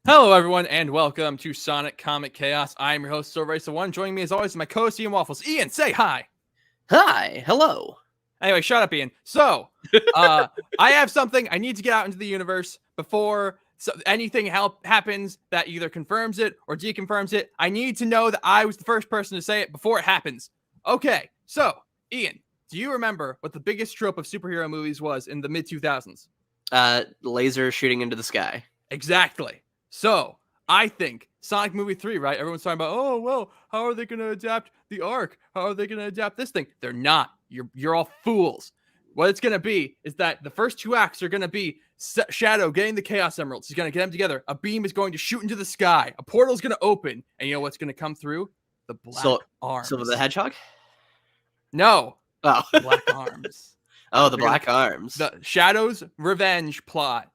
Hello, everyone, and welcome to Sonic Comic Chaos. I am your host, Silver1. Joining me, as always, is my co-host, Ian Waffles. Ian, say hi. Hi, hello. Anyway, shut up, Ian. So, I have something I need to get out into the universe before anything happens that either confirms it or deconfirms it. I need to know that I was the first person to say it before it happens. Okay, so, Ian, do you remember what the biggest trope of superhero movies was in the mid-2000s? Laser shooting into the sky. Exactly. So, I think Sonic Movie 3, right? Everyone's talking about, oh, well, how are they going to adapt the arc? How are they going to adapt this thing? They're not. You're all fools. What it's going to be is that the first two acts are going to be Shadow getting the Chaos Emeralds. He's going to get them together. A beam is going to shoot into the sky. A portal is going to open. And you know what's going to come through? The black arms. So the Hedgehog? No. Oh. Black arms. Oh, the black arms. The Shadow's revenge plot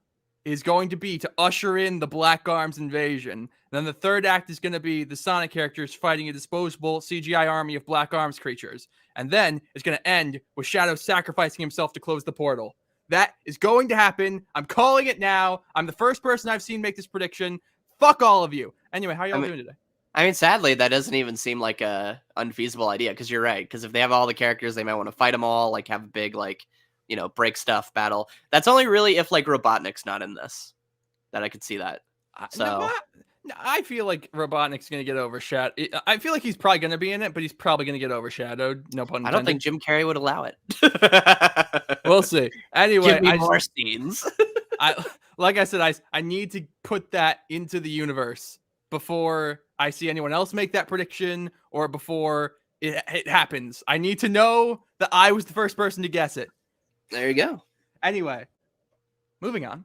is going to be to usher in the Black Arms invasion. And then the third act is going to be the Sonic characters fighting a disposable CGI army of Black Arms creatures. And then it's going to end with Shadow sacrificing himself to close the portal. That is going to happen. I'm calling it now. I'm the first person I've seen make this prediction. Fuck all of you. Anyway, how are y'all doing today? I mean, sadly, that doesn't even seem like a unfeasible idea, because you're right. Because if they have all the characters, they might want to fight them all, like have a big, like, you know, break stuff battle. That's only really if like Robotnik's not in this that I could see that. So I feel like Robotnik's going to get overshadowed. I feel like he's probably going to be in it, but he's probably going to get overshadowed. No pun intended. I don't think Jim Carrey would allow it. We'll see. Anyway, give me more scenes. Like I said, I need to put that into the universe before I see anyone else make that prediction or before it happens. I need to know that I was the first person to guess it. There you go. Anyway, moving on.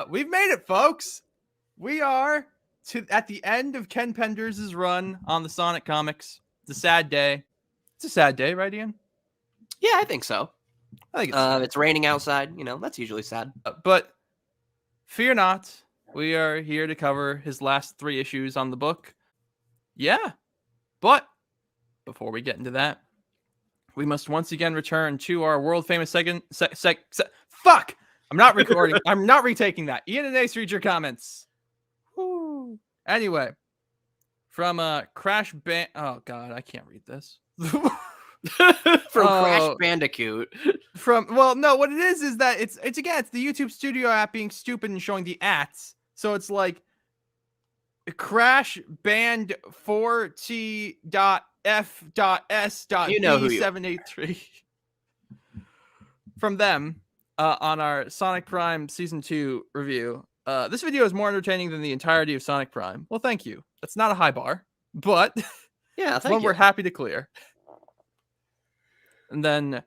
We've made it, folks. We are at the end of Ken Penders' run on the Sonic comics. It's a sad day. It's a sad day, right, Ian? Yeah, I think so. I think it's raining outside. You know, that's usually sad. But fear not. We are here to cover his last 3 issues on the book. Yeah. But before we get into that, we must once again return to our world-famous fuck! I'm not recording. I'm not retaking that. Ian and Ace, read your comments. Woo. Anyway, from Crash Band... Oh, God, I can't read this. From Crash Bandicoot. Well, no, what it is that it's the YouTube Studio app being stupid and showing the ats. So it's like Crash Band 4T.F.S.B783 from them on our Sonic Prime Season 2 review. This video is more entertaining than the entirety of Sonic Prime. Well, thank you. That's not a high bar, but yeah, it's one we're happy to clear. And then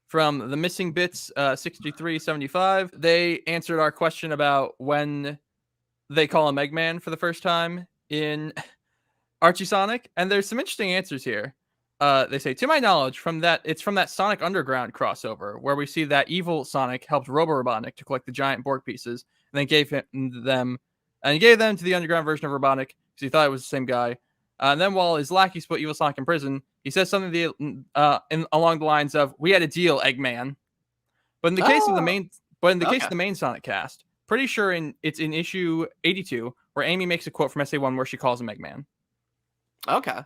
from the Missing Bits 6375, they answered our question about when they call him Eggman for the first time in Archie Sonic, and there's some interesting answers here. They say, to my knowledge, it's from that Sonic Underground crossover where we see that evil Sonic helped Robo-Robotnik to collect the giant Borg pieces, and then gave them to the underground version of Robotnik because he thought it was the same guy. And then while his lackeys put evil Sonic in prison, he says something along the lines of, "We had a deal, Eggman." But in the case of the main Sonic cast, pretty sure it's in issue 82 where Amy makes a quote from SA1 where she calls him Eggman. Okay.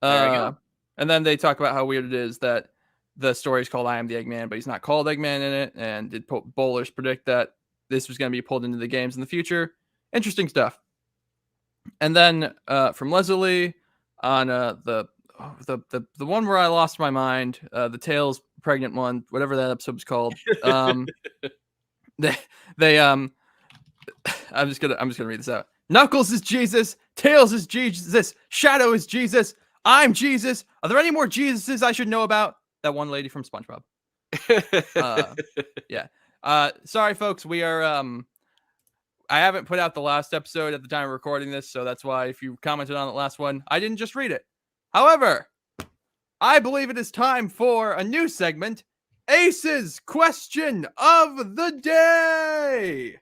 There we go. And then they talk about how weird it is that the story is called I Am the Eggman, but he's not called Eggman in it. And did Bowlers predict that this was going to be pulled into the games in the future? Interesting stuff. And then from Leslie on the one where I lost my mind, the Tails pregnant one, whatever that episode was called. I'm just gonna read this out. Knuckles is Jesus. Tails is Jesus. Shadow is Jesus. I'm Jesus. Are there any more Jesuses I should know about? That one lady from SpongeBob. Yeah. Sorry, folks. We are. I haven't put out the last episode at the time of recording this, so that's why if you commented on the last one, I didn't just read it. However, I believe it is time for a new segment, Ace's Question of the Day.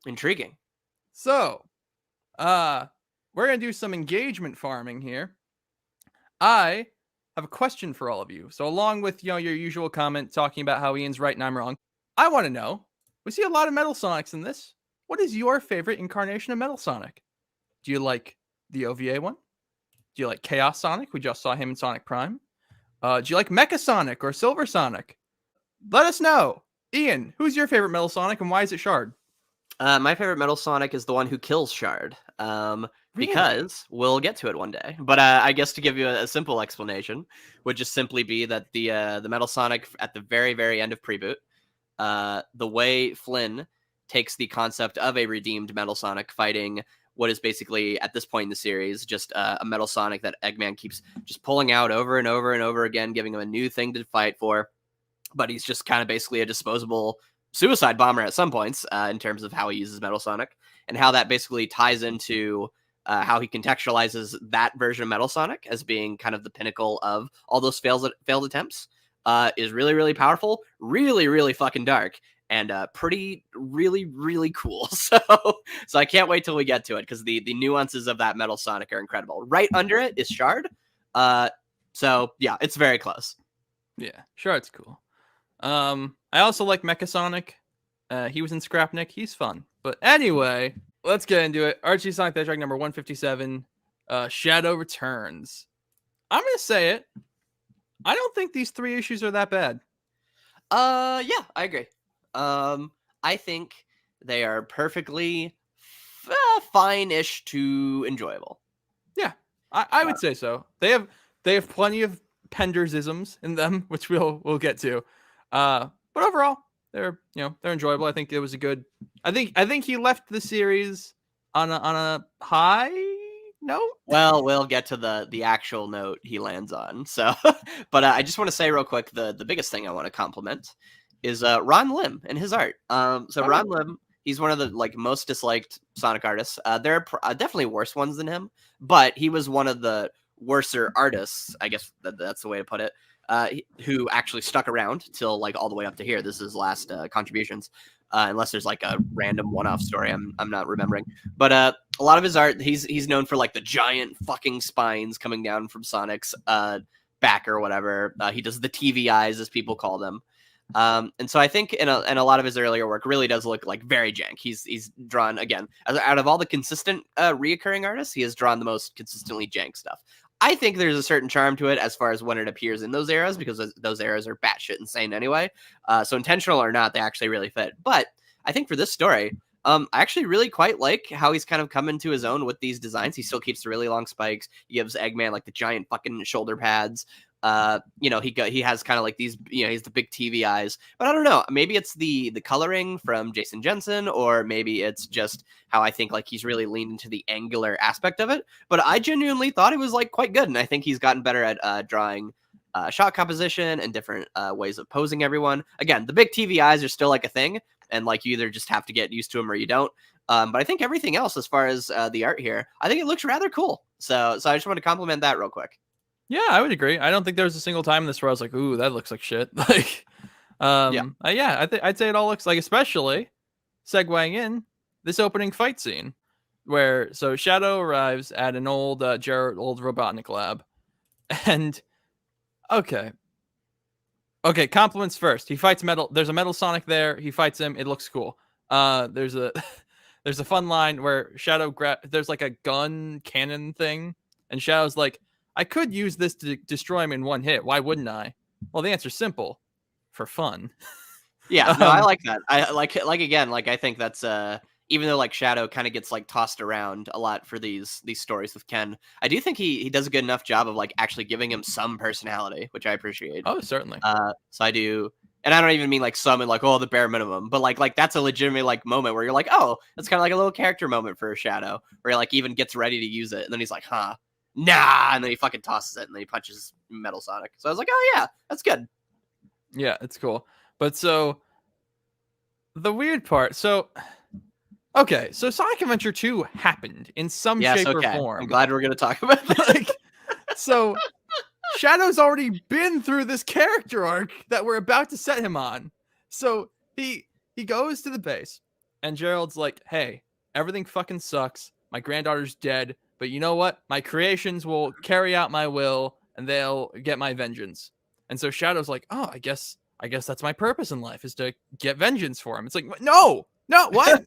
Intriguing. So, we're going to do some engagement farming here. I have a question for all of you. So along with, your usual comment talking about how Ian's right and I'm wrong, I want to know, we see a lot of Metal Sonics in this. What is your favorite incarnation of Metal Sonic? Do you like the OVA one? Do you like Chaos Sonic? We just saw him in Sonic Prime. Do you like Mecha Sonic or Silver Sonic? Let us know. Ian, who's your favorite Metal Sonic and why is it Shard? My favorite Metal Sonic is the one who kills Shard. Really? Because we'll get to it one day. But I guess to give you a simple explanation would just simply be that the Metal Sonic at the very, very end of Preboot, the way Flynn takes the concept of a redeemed Metal Sonic fighting what is basically, at this point in the series, just a Metal Sonic that Eggman keeps just pulling out over and over and over again, giving him a new thing to fight for. But he's just kind of basically a disposable suicide bomber at some points in terms of how he uses Metal Sonic, and how that basically ties into how he contextualizes that version of Metal Sonic as being kind of the pinnacle of all those failed attempts is really, really powerful, really, really fucking dark, and pretty, really, really cool. So I can't wait till we get to it, because the nuances of that Metal Sonic are incredible. Right under it is Shard. So yeah, it's very close. Yeah, Shard's cool. I also like Mecha Sonic. He was in Scrapnik. He's fun. But anyway, let's get into it. Archie Sonic the Hedgehog number 157. Shadow Returns. I'm gonna say it. I don't think these 3 issues are that bad. Yeah, I agree. I think they are perfectly fine-ish to enjoyable. Yeah, I would say so. They have plenty of Pendersisms in them, which we'll get to. But overall, they're enjoyable. I think it was a good. I think he left the series on a high note. Well, we'll get to the actual note he lands on. So, but I just want to say real quick, the biggest thing I want to compliment is Ron Lim and his art. Ron Lim, he's one of the most disliked Sonic artists. There are definitely worse ones than him, but he was one of the worser artists, I guess that's the way to put it, who actually stuck around till all the way up to here. This is his last contributions, unless there's a random one-off story I'm not remembering. But a lot of his art, he's known for the giant fucking spines coming down from Sonic's back or whatever. He does the TV eyes, as people call them. And so I think in a lot of his earlier work really does look very jank. He's drawn, again, out of all the consistent reoccurring artists, he has drawn the most consistently jank stuff. I think there's a certain charm to it as far as when it appears in those eras, because those eras are batshit insane anyway. So intentional or not, they actually really fit. But I think for this story, I actually really quite like how he's kind of come into his own with these designs. He still keeps the really long spikes. He gives Eggman the giant fucking shoulder pads. He has kind of these, he's the big TV eyes, but I don't know, maybe it's the coloring from Jason Jensen, or maybe it's just how I think he's really leaned into the angular aspect of it. But I genuinely thought it was quite good, and I think he's gotten better at drawing shot composition and different ways of posing everyone. Again, the big TV eyes are still a thing, and you either just have to get used to them or you don't. But I think everything else, as far as the art here, I think it looks rather cool. So I just want to compliment that real quick. Yeah, I would agree. I don't think there was a single time in this where I was like, "Ooh, that looks like shit." I'd say it all looks especially segueing in this opening fight scene, where Shadow arrives at an old old Robotnik lab, and okay, compliments first. He fights Metal. There's a Metal Sonic there. He fights him. It looks cool. There's a there's a fun line where Shadow there's a gun cannon thing, and Shadow's like, I could use this to destroy him in one hit. Why wouldn't I? Well, the answer's simple. For fun. Yeah, no, I like that. I again, I think that's even though Shadow kind of gets tossed around a lot for these stories with Ken, I do think he does a good enough job of actually giving him some personality, which I appreciate. Oh, certainly. So I do, and I don't even mean some in the bare minimum, but that's a legitimate moment where you're oh, that's kind of a little character moment for Shadow, where he even gets ready to use it, and then he's huh. Nah, and then he fucking tosses it, and then he punches Metal Sonic. So I was oh yeah, that's good. Yeah, it's cool. But the weird part, Sonic Adventure 2 happened in some shape or form. I'm glad we're going to talk about that. So Shadow's already been through this character arc that we're about to set him on. So he goes to the base, and Gerald's like, hey, everything fucking sucks. My granddaughter's dead. But you know what? My creations will carry out my will, and they'll get my vengeance. And so Shadow's like, oh, I guess that's my purpose in life, is to get vengeance for him. It's no, what?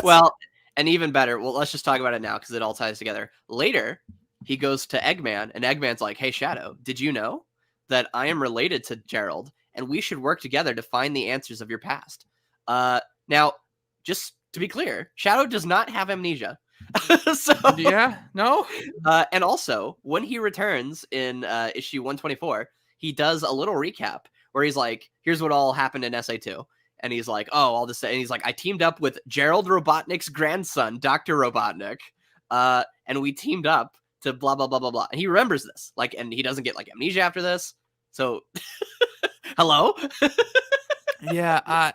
Well, And even better, well, let's just talk about it now because it all ties together. Later, he goes to Eggman, and Eggman's like, "Hey, Shadow, did you know that I am related to Gerald, and we should work together to find the answers of your past?" Now, just to be clear, Shadow does not have amnesia. So Yeah, no. and also, when he returns in issue 124, he does a little recap where he's like, "Here's what all happened in SA2." And he's like, "Oh, all this," and he's like, "I teamed up with Gerald Robotnik's grandson, Dr. Robotnik, and we teamed up to blah blah blah blah blah." And he remembers this, like, and he doesn't get like amnesia after this. So, hello. Yeah,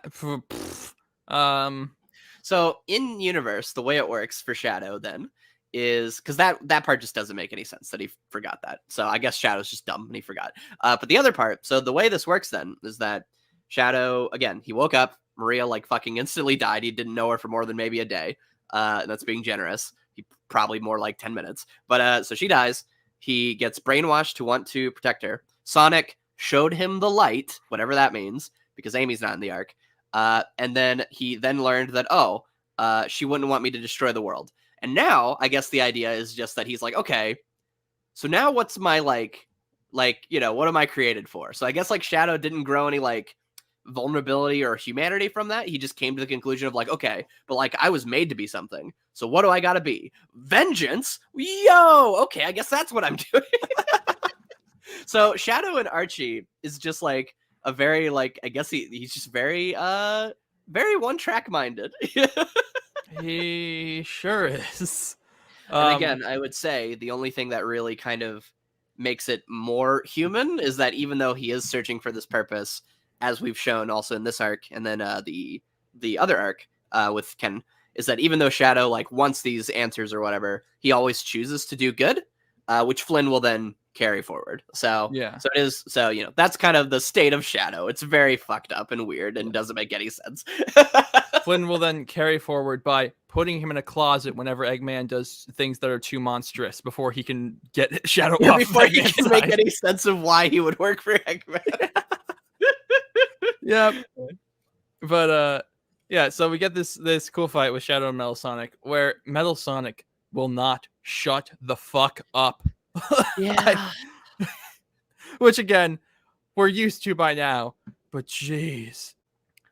So in universe, the way it works for Shadow then is because that part just doesn't make any sense that he forgot that. So I guess Shadow's just dumb and he forgot. But the other part, so the way this works then is that Shadow, again, he woke up, Maria like fucking instantly died. He didn't know her for more than maybe a day. And that's being generous. He probably more like 10 minutes. But so she dies. He gets brainwashed to want to protect her. Sonic showed him the light, whatever that means, because Amy's not in the arc. And then he then learned that, she wouldn't want me to destroy the world. And now I guess the idea is just that he's like, okay, so now what's my like, what am I created for? So I guess like Shadow didn't grow any like vulnerability or humanity from that. He just came to the conclusion of like, okay, but like I was made to be something. So what do I gotta be? Vengeance? Yo, okay, I guess that's what I'm doing. So Shadow and Archie is just like a very like, I guess he's just very very one track minded. he sure is. And again, I would say the only thing that really kind of makes it more human is that even though he is searching for this purpose, as we've shown also in this arc, and then the other arc with Ken, is that even though Shadow like wants these answers or whatever, he always chooses to do good, which Flynn will then carry forward. So Yeah. so it is. So that's kind of the state of Shadow. It's very fucked up and weird and doesn't make any sense. Flynn will then carry forward by putting him in a closet whenever Eggman does things that are too monstrous before he can get Shadow off. Before he Eggman's can make side. any sense of why he would work for Eggman. Yep. But yeah, so we get this cool fight with Shadow and Metal Sonic where Metal Sonic will not shut the fuck up. Yeah. Which again, we're used to by now. But jeez.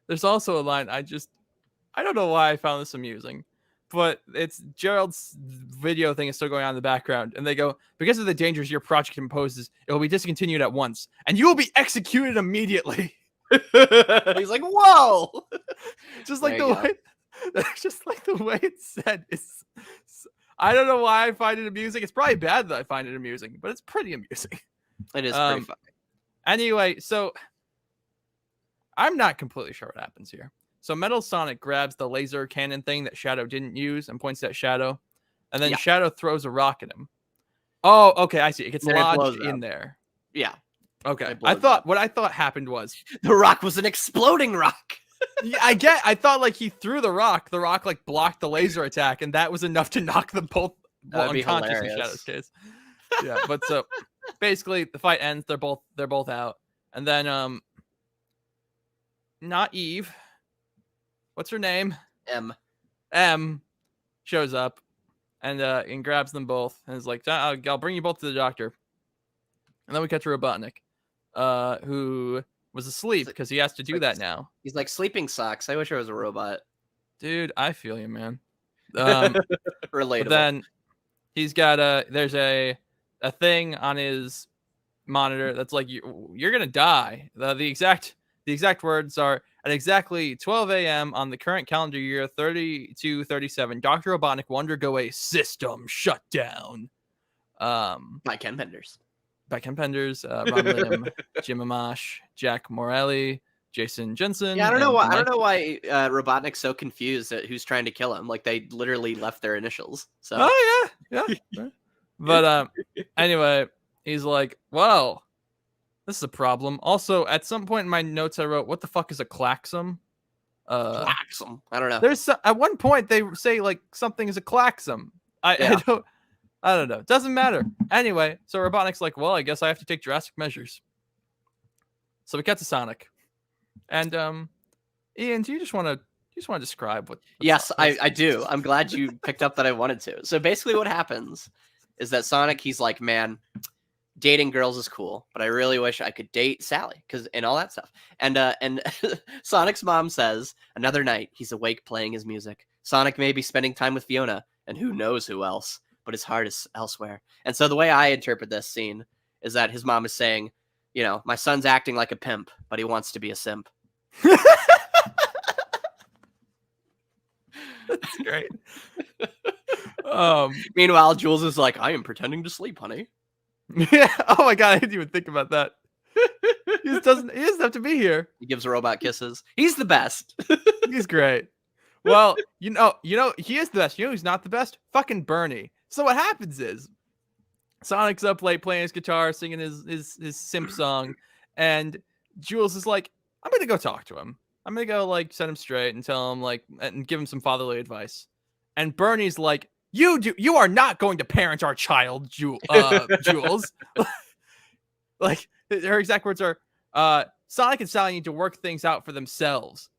There's also a line I don't know why I found this amusing. But it's Gerald's video thing is still going on in the background. And they go, because of the dangers your project imposes, it will be discontinued at once. And you will be executed immediately. He's like, whoa. Just like the way it's said. I don't know why I find it amusing. It's probably bad that I find it amusing, but it's pretty amusing. It is pretty funny. Anyway, so I'm not completely sure what happens here. So Metal Sonic grabs the laser cannon thing that Shadow didn't use and points at Shadow. And then Shadow throws a rock at him. Oh, okay, I see. It gets lodged in there. Yeah. Okay. What I thought happened was the rock was an exploding rock. Yeah, I thought like he threw the rock like blocked the laser attack, and that was enough to knock them both unconscious in Shadow's case. Yeah, but so basically the fight ends, they're both out. And then not Eve. What's her name? M shows up and grabs them both and is like, I'll bring you both to the doctor. And then we catch Robotnik, who was asleep because he has to do that now. He's like, sleeping socks. I wish I was a robot. Dude, I feel you, man. Relatable. Then he's got there's a thing on his monitor that's like, you're gonna die. The exact words are, at exactly 12 a.m. on the current calendar year 3237, Dr. Robotnik will undergo a system shutdown. By Ken Penders. Ron Lim, Jim Amash, Jack Morelli, Jason Jensen. Yeah, I don't know why Robotnik's so confused at who's trying to kill him. Like they literally left their initials. So. Oh yeah. But anyway, he's like, well, this is a problem. Also, at some point in my notes, I wrote, "What the fuck is a klaxon?" Klaxon. I don't know. There's at one point they say like something is a klaxon. I don't know. Doesn't matter. Anyway, so Robotnik's like, well, I guess I have to take drastic measures. So we cut to Sonic. And Ian, do you just want to You just want to describe what? Yes, I do. I'm glad you picked up that I wanted to. So basically what happens is that Sonic, he's like, man, dating girls is cool, but I really wish I could date Sally and all that stuff. And Sonic's mom says, another night, he's awake playing his music. Sonic may be spending time with Fiona, and who knows who else, but his heart is elsewhere. And so the way I interpret this scene is that his mom is saying, you know, my son's acting like a pimp, but he wants to be a simp. That's great. Meanwhile, Jules is like, I am pretending to sleep, honey. Yeah. Oh my god, I didn't even think about that. He doesn't have to be here. He gives robot kisses. He's the best. He's great. Well, you know, he is the best. You know who's not the best? Fucking Bernie. So what happens is Sonic's up late playing his guitar, singing his simp song, and Jules is like, I'm gonna go talk to him. I'm gonna go like set him straight and tell him like and give him some fatherly advice. And Bernie's like, you are not going to parent our child, Jules. Like her exact words are, Sonic and Sally need to work things out for themselves.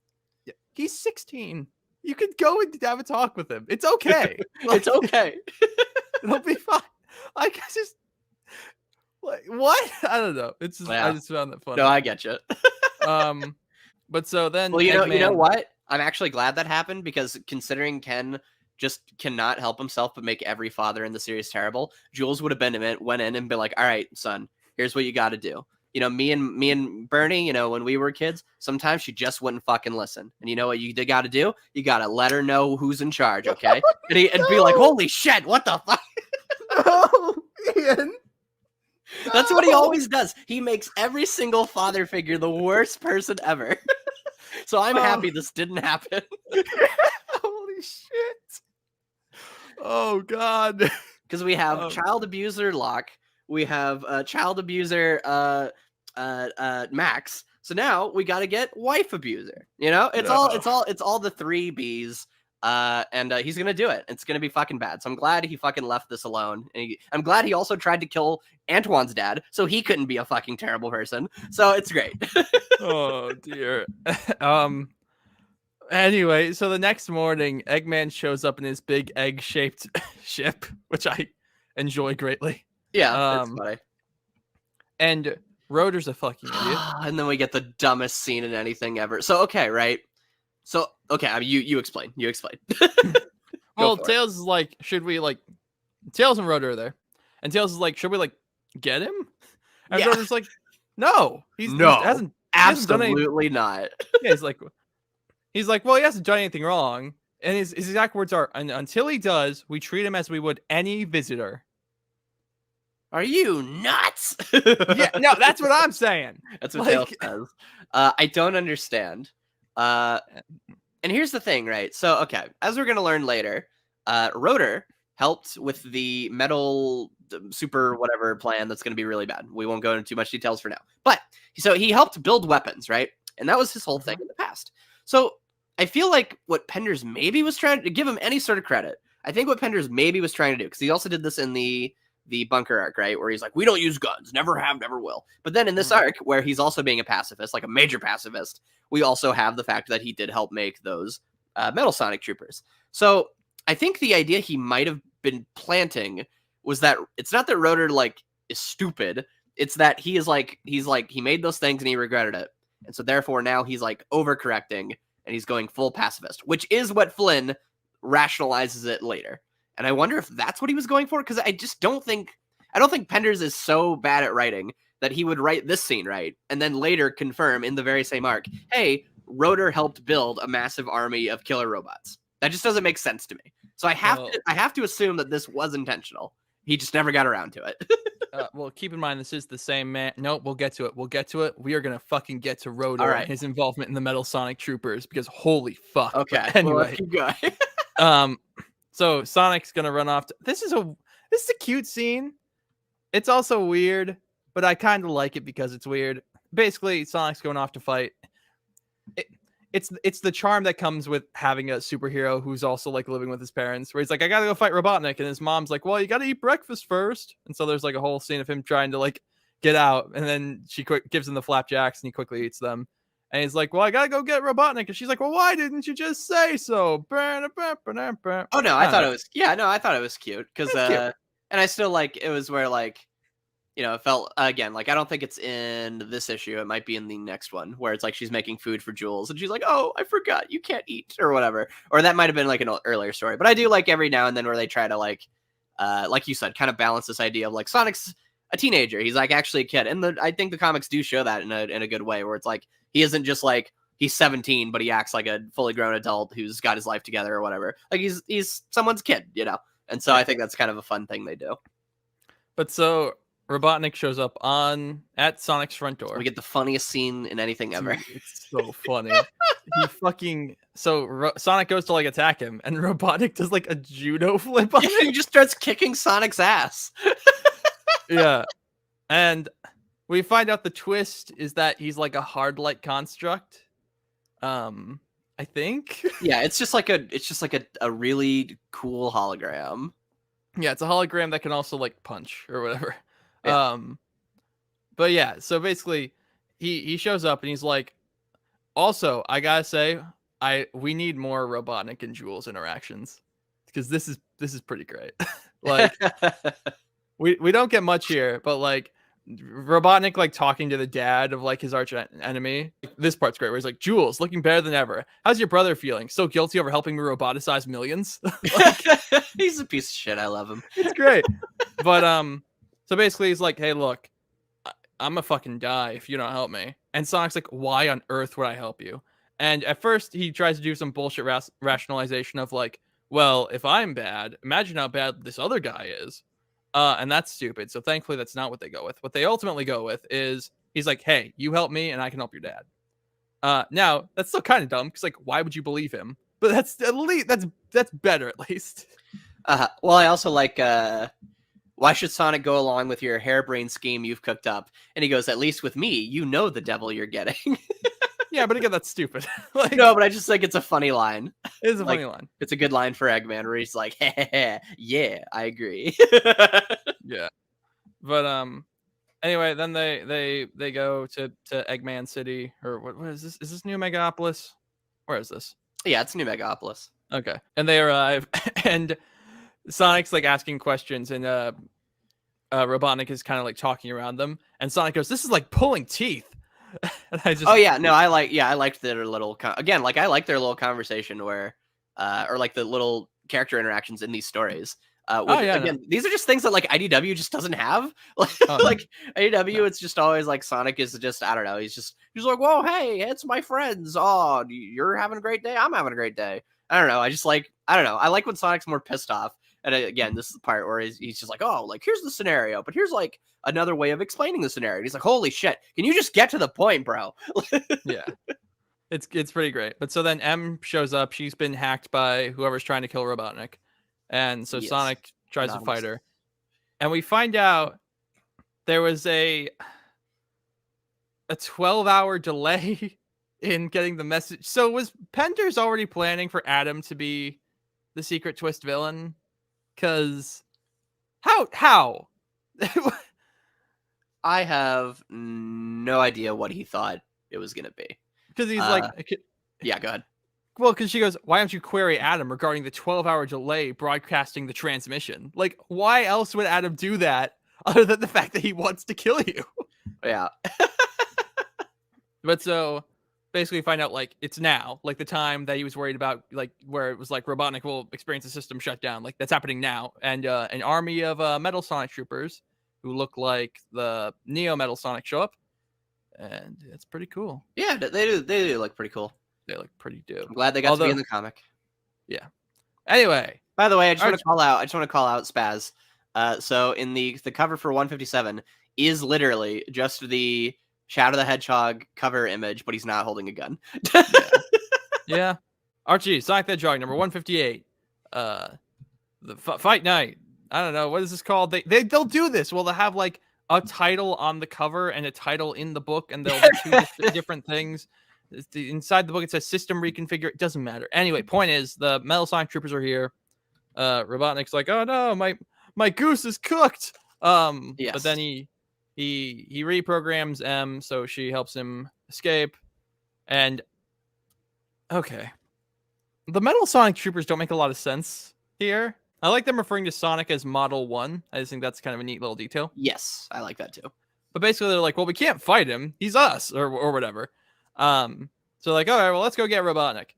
He's 16. You could go and have a talk with him. It's okay. Like, it's okay. It'll be fine. Like, I just, like, what? I don't know. It's just, I just found that funny. No, I get you. But so then, well, you know what? I'm actually glad that happened, because considering Ken just cannot help himself but make every father in the series terrible, Jules would have went in and been like, all right, son, here's what you got to do. You know, me and Bernie, you know, when we were kids, sometimes she just wouldn't fucking listen. And you know what you got to do? You got to let her know who's in charge, okay? And be like, holy shit, what the fuck? No, Ian. That's what he always does. He makes every single father figure the worst person ever. So I'm happy this didn't happen. Holy shit. Oh, God. Because we have child abuser Locke. We have child abuser Max. So now we got to get wife abuser. You know, it's all the 3 Bs. And he's gonna do it. It's gonna be fucking bad. So I'm glad he fucking left this alone. And I'm glad he also tried to kill Antoine's dad, so he couldn't be a fucking terrible person. So it's great. Oh dear. Anyway, so the next morning, Eggman shows up in his big egg-shaped ship, which I enjoy greatly. Yeah, that's funny. And Rotor's a fucking idiot. And then we get the dumbest scene in anything ever. So okay, right? So okay, I mean, you explain. You explain. Well, Tails is like, should we like? Tails and Rotor are there, and Tails is like, should we like get him? And Rotor's like, no, he hasn't absolutely not. Yeah, he's like, well, he hasn't done anything wrong, and his exact words are, until he does, we treat him as we would any visitor. Are you nuts? Yeah, no, that's what I'm saying. That's what Tails says. I don't understand. And here's the thing, right? So, okay, as we're going to learn later, Rotor helped with the metal super whatever plan that's going to be really bad. We won't go into too much details for now. But, so he helped build weapons, right? And that was his whole thing in the past. So, I feel like what Penders maybe was trying to give him any sort of credit. I think what Penders maybe was trying to do, because he also did this in the bunker arc, right? Where he's like, we don't use guns, never have, never will. But then in this arc, where he's also being a pacifist, like a major pacifist, we also have the fact that he did help make those Metal Sonic Troopers. So I think the idea he might have been planting was that it's not that Rotor like is stupid. It's that he made those things and he regretted it. And so therefore now he's like overcorrecting and he's going full pacifist, which is what Flynn rationalizes it later. And I wonder if that's what he was going for, because I don't think Penders is so bad at writing that he would write this scene right and then later confirm in the very same arc, hey, Rotor helped build a massive army of killer robots. That just doesn't make sense to me. So I have to assume that this was intentional. He just never got around to it. Well, keep in mind, this is the same man. Nope, we'll get to it. We are going to fucking get to Rotor and his involvement in the Metal Sonic Troopers, because holy fuck. Okay, but anyway. Well, let's keep going. So Sonic's going to run off. This is a cute scene. It's also weird, but I kind of like it because it's weird. Basically, Sonic's going off to fight. It's the charm that comes with having a superhero who's also like living with his parents, where he's like, I gotta go fight Robotnik, and his mom's like, well, you gotta eat breakfast first. And so there's like a whole scene of him trying to like get out, and then she gives him the flapjacks and he quickly eats them. And he's like, well, I gotta go get Robotnik. And she's like, well, why didn't you just say so? Oh no, I I don't thought know. it was no, I thought it was cute because It's cute. and I still like it was where like it felt again like I don't think it's in this issue. It might be in the next one where it's like she's making food for Jules and she's like, "Oh, I forgot you can't eat" or whatever. Or that might have been like an earlier story. But I do like every now and then where they try to like you said, kind of balance this idea of like Sonic's a teenager. He's like actually a kid, and I think the comics do show that in a good way where it's like he isn't just like he's 17, but he acts like a fully grown adult who's got his life together or whatever. Like he's someone's kid, And so I think that's kind of a fun thing they do. But so Robotnik shows up at Sonic's front door. We get the funniest scene in anything ever. Dude, it's so funny. Sonic goes to like attack him, and Robotnik does like a judo flip on him. He just starts kicking Sonic's ass. Yeah, and we find out the twist is that he's like a hard light construct. I think. Yeah, it's just like a really cool hologram. Yeah, it's a hologram that can also like punch or whatever. Yeah. But yeah, so basically he shows up and he's like, also, I gotta say, we need more Robotnik and Jules interactions. Because this is pretty great. Like we don't get much here, but like Robotnik like talking to the dad of like his arch enemy. This part's great where he's like, Jules, looking better than ever. How's your brother feeling? So guilty over helping me roboticize millions? He's a piece of shit. I love him. It's great. But so basically he's like, hey, look, I'm gonna fucking die if you don't help me. And Sonic's like, why on earth would I help you? And at first he tries to do some bullshit rationalization of like, well, if I'm bad, imagine how bad this other guy is. And that's stupid. So thankfully that's not what they go with. What they ultimately go with is he's like, hey, you help me and I can help your dad. Now that's still kind of dumb because like, why would you believe him? But that's at least that's better at least. Well, I also like why should Sonic go along with your harebrained scheme you've cooked up? And he goes, at least with me, you know the devil you're getting. Yeah, but again, that's stupid. Like, no, but I just think it's a funny line. It is a funny line. It's a good line for Eggman where he's like, yeah, I agree. Yeah. But anyway, then they go to Eggman City, or what is this? Is this New Megapolis? Where is this? Yeah, it's New Megapolis. Okay. And they arrive and Sonic's like asking questions and Robotnik is kind of like talking around them and Sonic goes, this is like pulling teeth. And I liked their little again, like I like their little conversation where or like the little character interactions in these stories. These are just things that like IDW just doesn't have. Like IDW, it's just always like Sonic is just, I don't know, he's like, whoa, hey, it's my friends. Oh, you're having a great day. I'm having a great day. I don't know. I don't know. I like when Sonic's more pissed off. And again, this is the part where he's just like, oh, like here's the scenario, but here's like another way of explaining the scenario. And he's like, holy shit, can you just get to the point, bro? Yeah. It's pretty great. But so then M shows up. She's been hacked by whoever's trying to kill Robotnik. And so Sonic tries to fight her. And we find out there was a 12-hour delay in getting the message. So was Penders already planning for Adam to be the secret twist villain? Because how? I have no idea what he thought it was going to be. Because he's like... Yeah, go ahead. Well, because she goes, why don't you query Adam regarding the 12-hour delay broadcasting the transmission? Like, why else would Adam do that other than the fact that he wants to kill you? Yeah. But so basically find out like it's now, like the time that he was worried about, like where it was like Robotnik will experience a system shutdown. Like that's happening now. And an army of Metal Sonic troopers who look like the Neo Metal Sonic show up. And it's pretty cool. Yeah, they do look pretty cool. They look pretty dope. I'm glad they got to be in the comic. Yeah. Anyway. By the way, I just want to call out Spaz. So in the cover for 157 is literally just the Shadow the Hedgehog cover image, but he's not holding a gun. Yeah. Archie, Sonic the Hedgehog, number 158. The Fight Night. I don't know. What is this called? They'll do this. Well, they'll have like a title on the cover and a title in the book, and they'll do two different things. Inside the book, it says system reconfigure. It doesn't matter. Anyway, point is, the Metal Sonic troopers are here. Robotnik's like, oh no, my goose is cooked. Yes. But then he reprograms M, so she helps him escape. And okay, the Metal Sonic Troopers don't make a lot of sense here. I like them referring to Sonic as Model 1. I just think that's kind of a neat little detail. Yes, I like that too. But basically, they're like, well, we can't fight him. He's us, or whatever. So like, all right, well, let's go get Robotnik.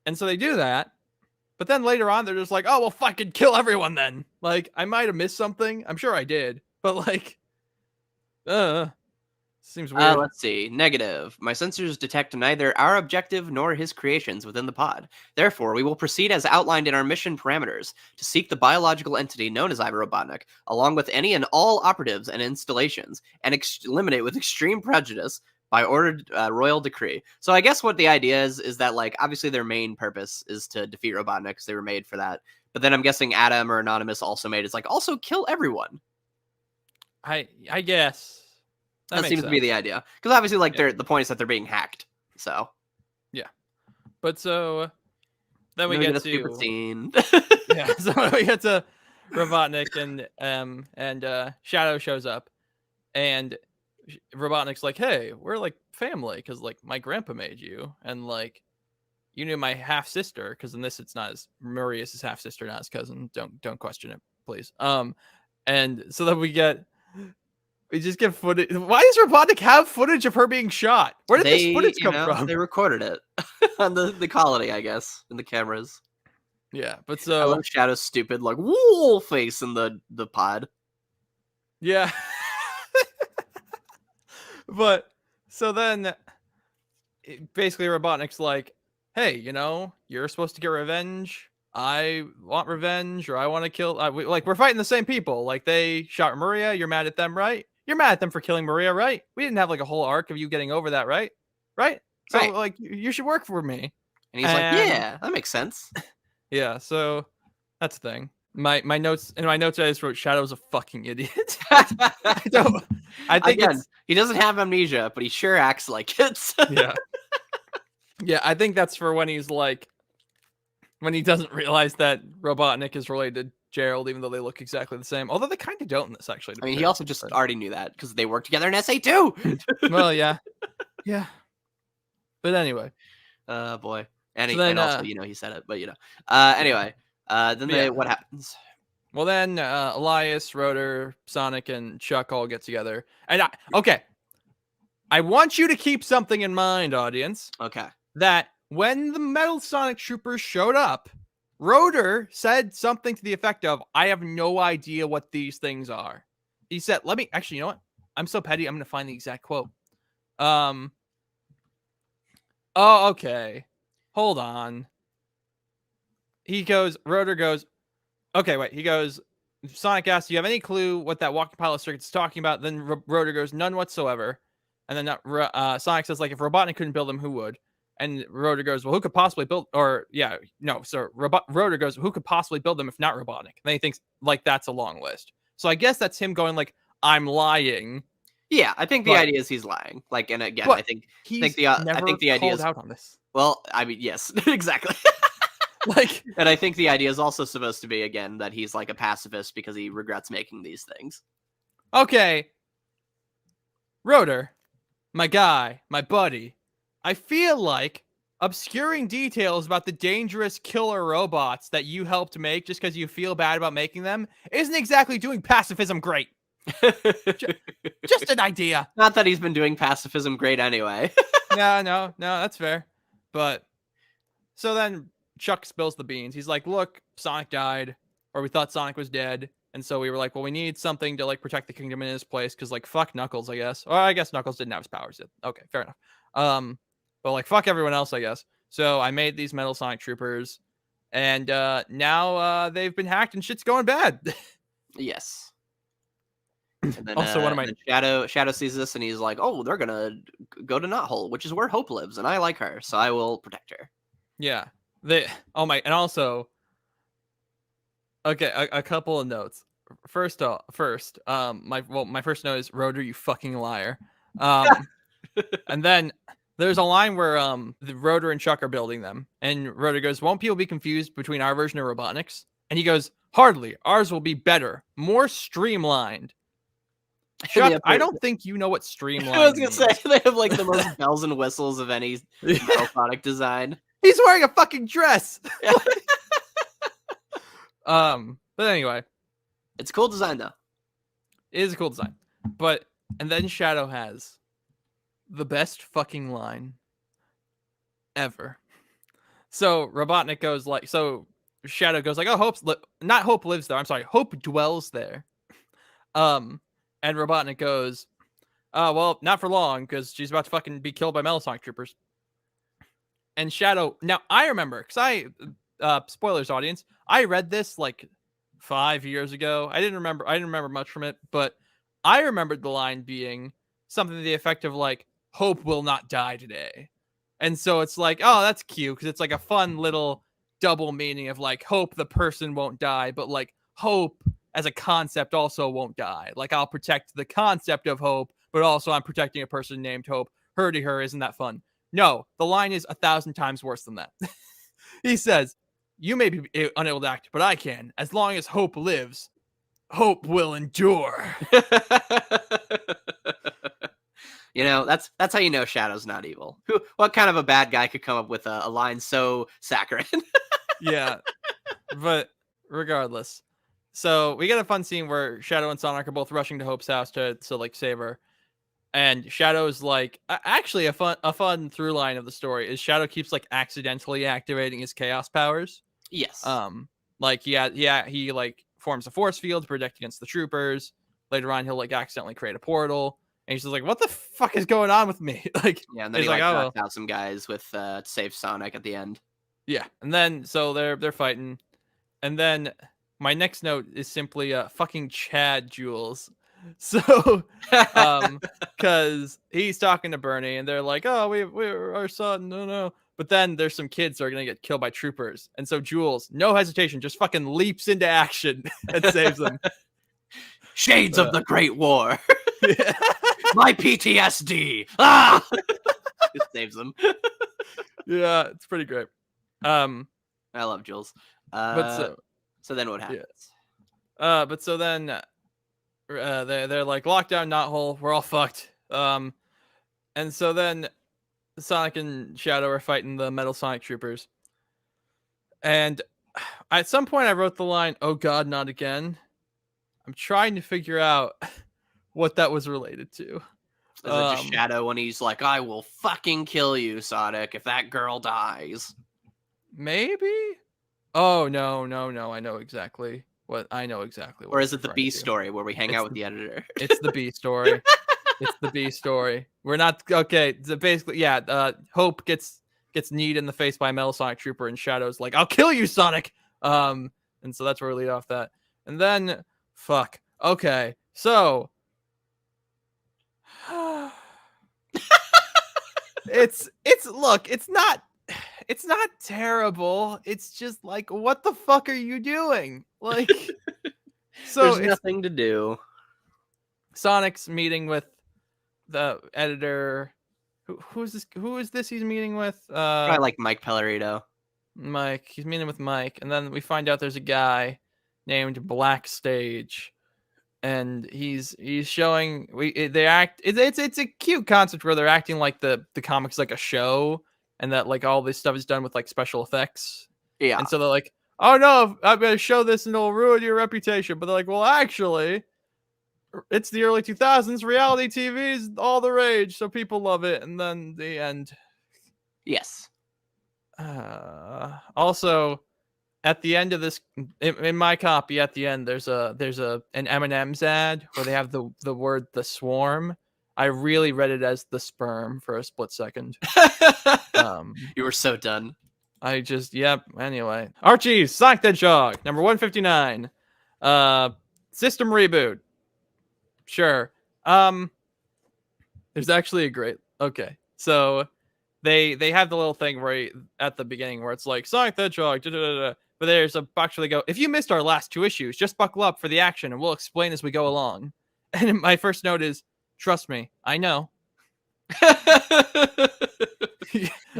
And so they do that. But then later on, they're just like, oh, well, fucking kill everyone then. Like, I might have missed something. I'm sure I did. But like, seems weird. Let's see. Negative. My sensors detect neither our objective nor his creations within the pod. Therefore, we will proceed as outlined in our mission parameters to seek the biological entity known as iRobotnik, along with any and all operatives and installations, and eliminate with extreme prejudice by ordered royal decree. So I guess what the idea is that, like, obviously their main purpose is to defeat Robotnik because they were made for that. But then I'm guessing Adam or Anonymous also made it's like, also kill everyone. I guess. That seems to be the idea. Because obviously, like, the point is that they're being hacked. So. Yeah. But so then we get to stupid scene. yeah, so we get to Robotnik and Shadow shows up, and Robotnik's like, hey, we're like family because like my grandpa made you, and like you knew my half sister, because in this it's not his Marius' half sister, not his cousin. Don't question it, please. And so then we just get footage. Why does Robotnik have footage of her being shot? Where did this footage come from? They recorded it on the colony, I guess, in the cameras. Yeah, but I so love Shadow's stupid like wool face in the pod. Yeah. But so then basically Robotnik's like, hey, you're supposed to get revenge. I want revenge, or I want to kill. We're fighting the same people. Like, they shot Maria. You're mad at them, right? You're mad at them for killing Maria, right? We didn't have like a whole arc of you getting over that, right? Right? So Right. like, you should work for me. And he's like, yeah, that makes sense. Yeah. So that's the thing. My notes I just wrote Shadow's a fucking idiot. I think again, he doesn't have amnesia, but he sure acts like it. Yeah. Yeah, I think that's for when he's like, when he doesn't realize that Robotnik is related to Gerald, even though they look exactly the same. Although they kind of don't in this, actually. I mean, he also just already knew that because they worked together in SA2. Well, yeah. Yeah. But anyway. Boy. And, and also, he said it, but anyway. Then what happens? Well, then Elias, Rotor, Sonic, and Chuck all get together. And I want you to keep something in mind, audience. Okay. That when the Metal Sonic Troopers showed up, Rotor said something to the effect of, I have no idea what these things are. He said, actually, you know what? I'm so petty, I'm going to find the exact quote. Oh, okay. Hold on. Rotor goes, okay, wait. He goes, Sonic asks, do you have any clue what that walking pilot circuit's talking about? Then Rotor goes, none whatsoever. And then Sonic says, like, if Robotnik couldn't build them, who would? And Rotor goes, well, who could possibly build? Rotor goes, who could possibly build them if not Robotnik? And then he thinks, like, that's a long list. So I guess that's him going, like, I'm lying. Yeah, I think the idea is he's lying. Like, and again, I think the idea is out on this. Well, I mean, yes, exactly. Like, and I think the idea is also supposed to be, again, that he's like a pacifist because he regrets making these things. Okay. Rotor, my guy, my buddy, I feel like obscuring details about the dangerous killer robots that you helped make just because you feel bad about making them isn't exactly doing pacifism great. Just an idea. Not that he's been doing pacifism great anyway. No, that's fair. But so then Chuck spills the beans. He's like, look, Sonic died, or we thought Sonic was dead. And so we were like, well, we need something to like protect the kingdom in his place. Cause like, fuck Knuckles, I guess. Or I guess Knuckles didn't have his powers yet. Okay, fair enough. But like, fuck everyone else, I guess. So I made these Metal Sonic Troopers, and now they've been hacked and shit's going bad. Yes. And then, also, one of my Shadow sees this and he's like, "Oh, they're gonna go to Knothole, which is where Hope lives, and I like her, so I will protect her." Yeah. And also, okay, a couple of notes. First, my first note is Rotor, you fucking liar. And then there's a line where the Rotor and Chuck are building them, and Rotor goes, "Won't people be confused between our version of Robotnik's?" And he goes, "Hardly. Ours will be better, more streamlined." Chuck, I don't think you know what streamlined I was gonna means. say they have like the most bells and whistles of any metal product design. He's wearing a fucking dress. But anyway, It's a cool design though. it is a cool design. But and then Shadow has the best fucking line ever. So Robotnik goes like, so Shadow goes like, oh, not Hope lives there. I'm sorry, Hope dwells there. And Robotnik goes, well, not for long because she's about to fucking be killed by Metasonic troopers. And Shadow, now I remember because spoilers, audience, I read this like 5 years ago. I didn't remember much from it, but I remembered the line being something to the effect of like, Hope will not die today. And so it's like, oh, that's cute because it's like a fun little double meaning of like Hope the person won't die, but like Hope as a concept also won't die. Like I'll protect the concept of Hope, but also I'm protecting a person named Hope. Hurting her, isn't that fun? No, the line is 1,000 times worse than that. He says, you may be unable to act, but I can. As long as Hope lives, Hope will endure. You know, that's how you know Shadow's not evil. What kind of a bad guy could come up with a line so saccharine? Yeah, but regardless. So we get a fun scene where Shadow and Sonic are both rushing to Hope's house to like save her. And Shadow's like, actually a fun through line of the story is Shadow keeps like accidentally activating his chaos powers. Yes. Like he like forms a force field to protect against the troopers. Later on, he'll like accidentally create a portal. And he's just like, what the fuck is going on with me? Like, yeah, and then he like knocked out some guys with to save Sonic at the end. Yeah, and then so they're fighting, and then my next note is simply fucking Chad Jules. So, because he's talking to Bernie, and they're like, oh, we're our son, no. But then there's some kids that are gonna get killed by troopers, and so Jules, no hesitation, just fucking leaps into action and saves them. Shades of the Great War. Yeah. My PTSD. Ah! It saves them. Yeah, it's pretty great. I love Jules. But so then what happens? Yeah. But so then they're like lockdown, knothole. We're all fucked. And so then Sonic and Shadow are fighting the Metal Sonic troopers. And at some point, I wrote the line, "Oh God, not again." I'm trying to figure out what that was related to. Is it just Shadow when he's like, I will fucking kill you, Sonic, if that girl dies? Maybe? Oh, no. I know exactly what. Or is it the B story where we hang out with the editor? It's the B story. It's the B story. We're not... Okay, so basically, yeah, Hope gets kneed in the face by a Metal Sonic Trooper, and Shadow's like, I'll kill you, Sonic! And so that's where we lead off that. And then... Fuck. Okay, so... Look, it's not terrible. It's just like, what the fuck are you doing? Like, so there's nothing to do. Sonic's meeting with the editor. Who is this he's meeting with? I like Mike Pellerito. Mike. He's meeting with Mike, and then we find out there's a guy named Blackstage. And he's showing it's a cute concept where they're acting like the comic's like a show, and that like all this stuff is done with like special effects. Yeah. And so they're like, oh no, I'm gonna show this and it'll ruin your reputation. But they're like, well, actually, it's the early 2000s. Reality TV is all the rage, so people love it. And then the end. Yes. Also, at the end of this, in my copy, at the end, there's an M&M's ad where they have the word "the swarm." I really read it as "the sperm" for a split second. You were so done. Yep. Anyway, Archie, Sonic the Hedgehog, number 159. System reboot. Sure. There's actually a great. Okay, so they have the little thing where at the beginning where it's like Sonic the Hedgehog. But there's a box where they go, if you missed our last 2 issues, just buckle up for the action and we'll explain as we go along. And my first note is, trust me, I know.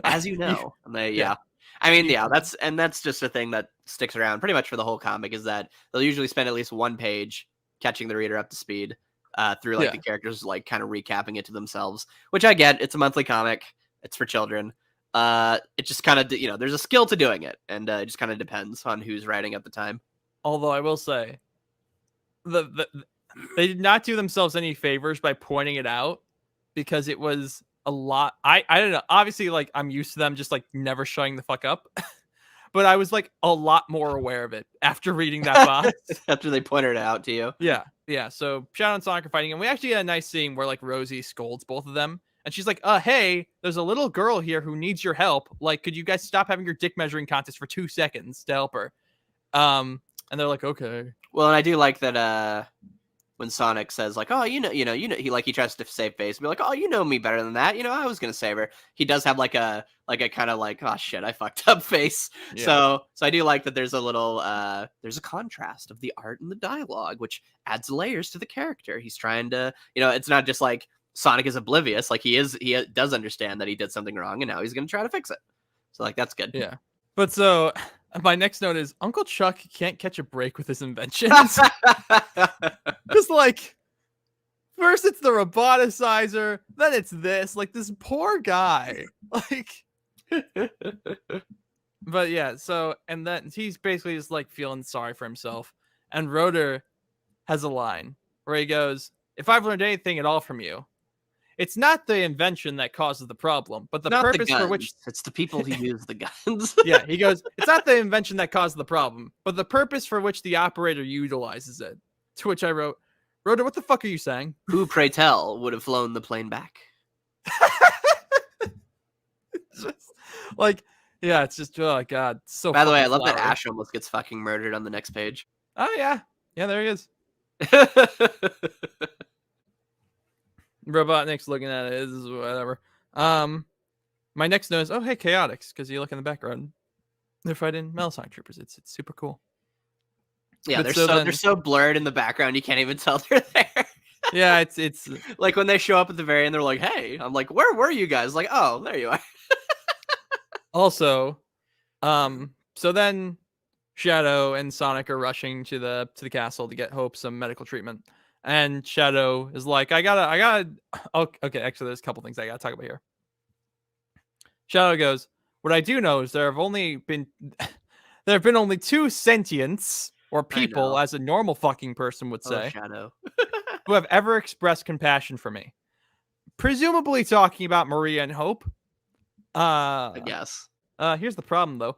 As you know. Yeah. I mean, yeah, that's just a thing that sticks around pretty much for the whole comic, is that they'll usually spend at least one page catching the reader up to speed. through like the characters like kind of recapping it to themselves, which I get. It's a monthly comic. It's for children. It just kind of, there's a skill to doing it, and it just kind of depends on who's writing at the time. Although I will say, they did not do themselves any favors by pointing it out, because it was a lot. I don't know. Obviously, like, I'm used to them just like never showing the fuck up, but I was like a lot more aware of it after reading that box. After they pointed it out to you. Yeah. So Shadow and Sonic are fighting, and we actually had a nice scene where like Rosie scolds both of them, and she's like, hey, there's a little girl here who needs your help. Like, could you guys stop having your dick measuring contest for 2 seconds to help her? And they're like, okay. Well, and I do like that when Sonic says like, oh, he tries to save face and be like, oh, you know me better than that. I was gonna save her. He does have like a kind of like, oh shit, I fucked up face. Yeah. So I do like that there's a little there's a contrast of the art and the dialogue, which adds layers to the character. He's trying to, it's not just like Sonic is oblivious. Like he does understand that he did something wrong, and now he's gonna try to fix it. So like that's good. Yeah. But so my next note is Uncle Chuck can't catch a break with his inventions. Just like, first it's the roboticizer, then it's this. Like, this poor guy. Like, but yeah, so, and then he's basically just like feeling sorry for himself. And Rotor has a line where he goes, if I've learned anything at all from you, it's not the invention that causes the problem, but the purpose for which it's the people who use the guns. Yeah, he goes, it's not the invention that caused the problem, but the purpose for which the operator utilizes it. To which I wrote, Rotor, what the fuck are you saying? Who, pray tell, would have flown the plane back? Just, like, yeah, it's just, oh god, so. By the way, I love that Ash almost gets fucking murdered on the next page. Oh yeah, there he is. Robotnik's looking at it. This is whatever. My next note is, oh hey, Chaotix, because you look in the background, they're fighting Metal Sonic Troopers. It's super cool. Yeah, they're so blurred in the background you can't even tell they're there. Yeah, it's like when they show up at the very end, they're like, "Hey," I'm like, "Where were you guys?" Like, "Oh, there you are." Also, so then Shadow and Sonic are rushing to the castle to get Hope some medical treatment. And Shadow is like, I gotta. Oh, okay, actually, there's a couple things I gotta talk about here. Shadow goes, what I do know is there have been only 2 sentients, or people, as a normal fucking person would say, Shadow, who have ever expressed compassion for me. Presumably talking about Maria and Hope. I guess. Here's the problem, though.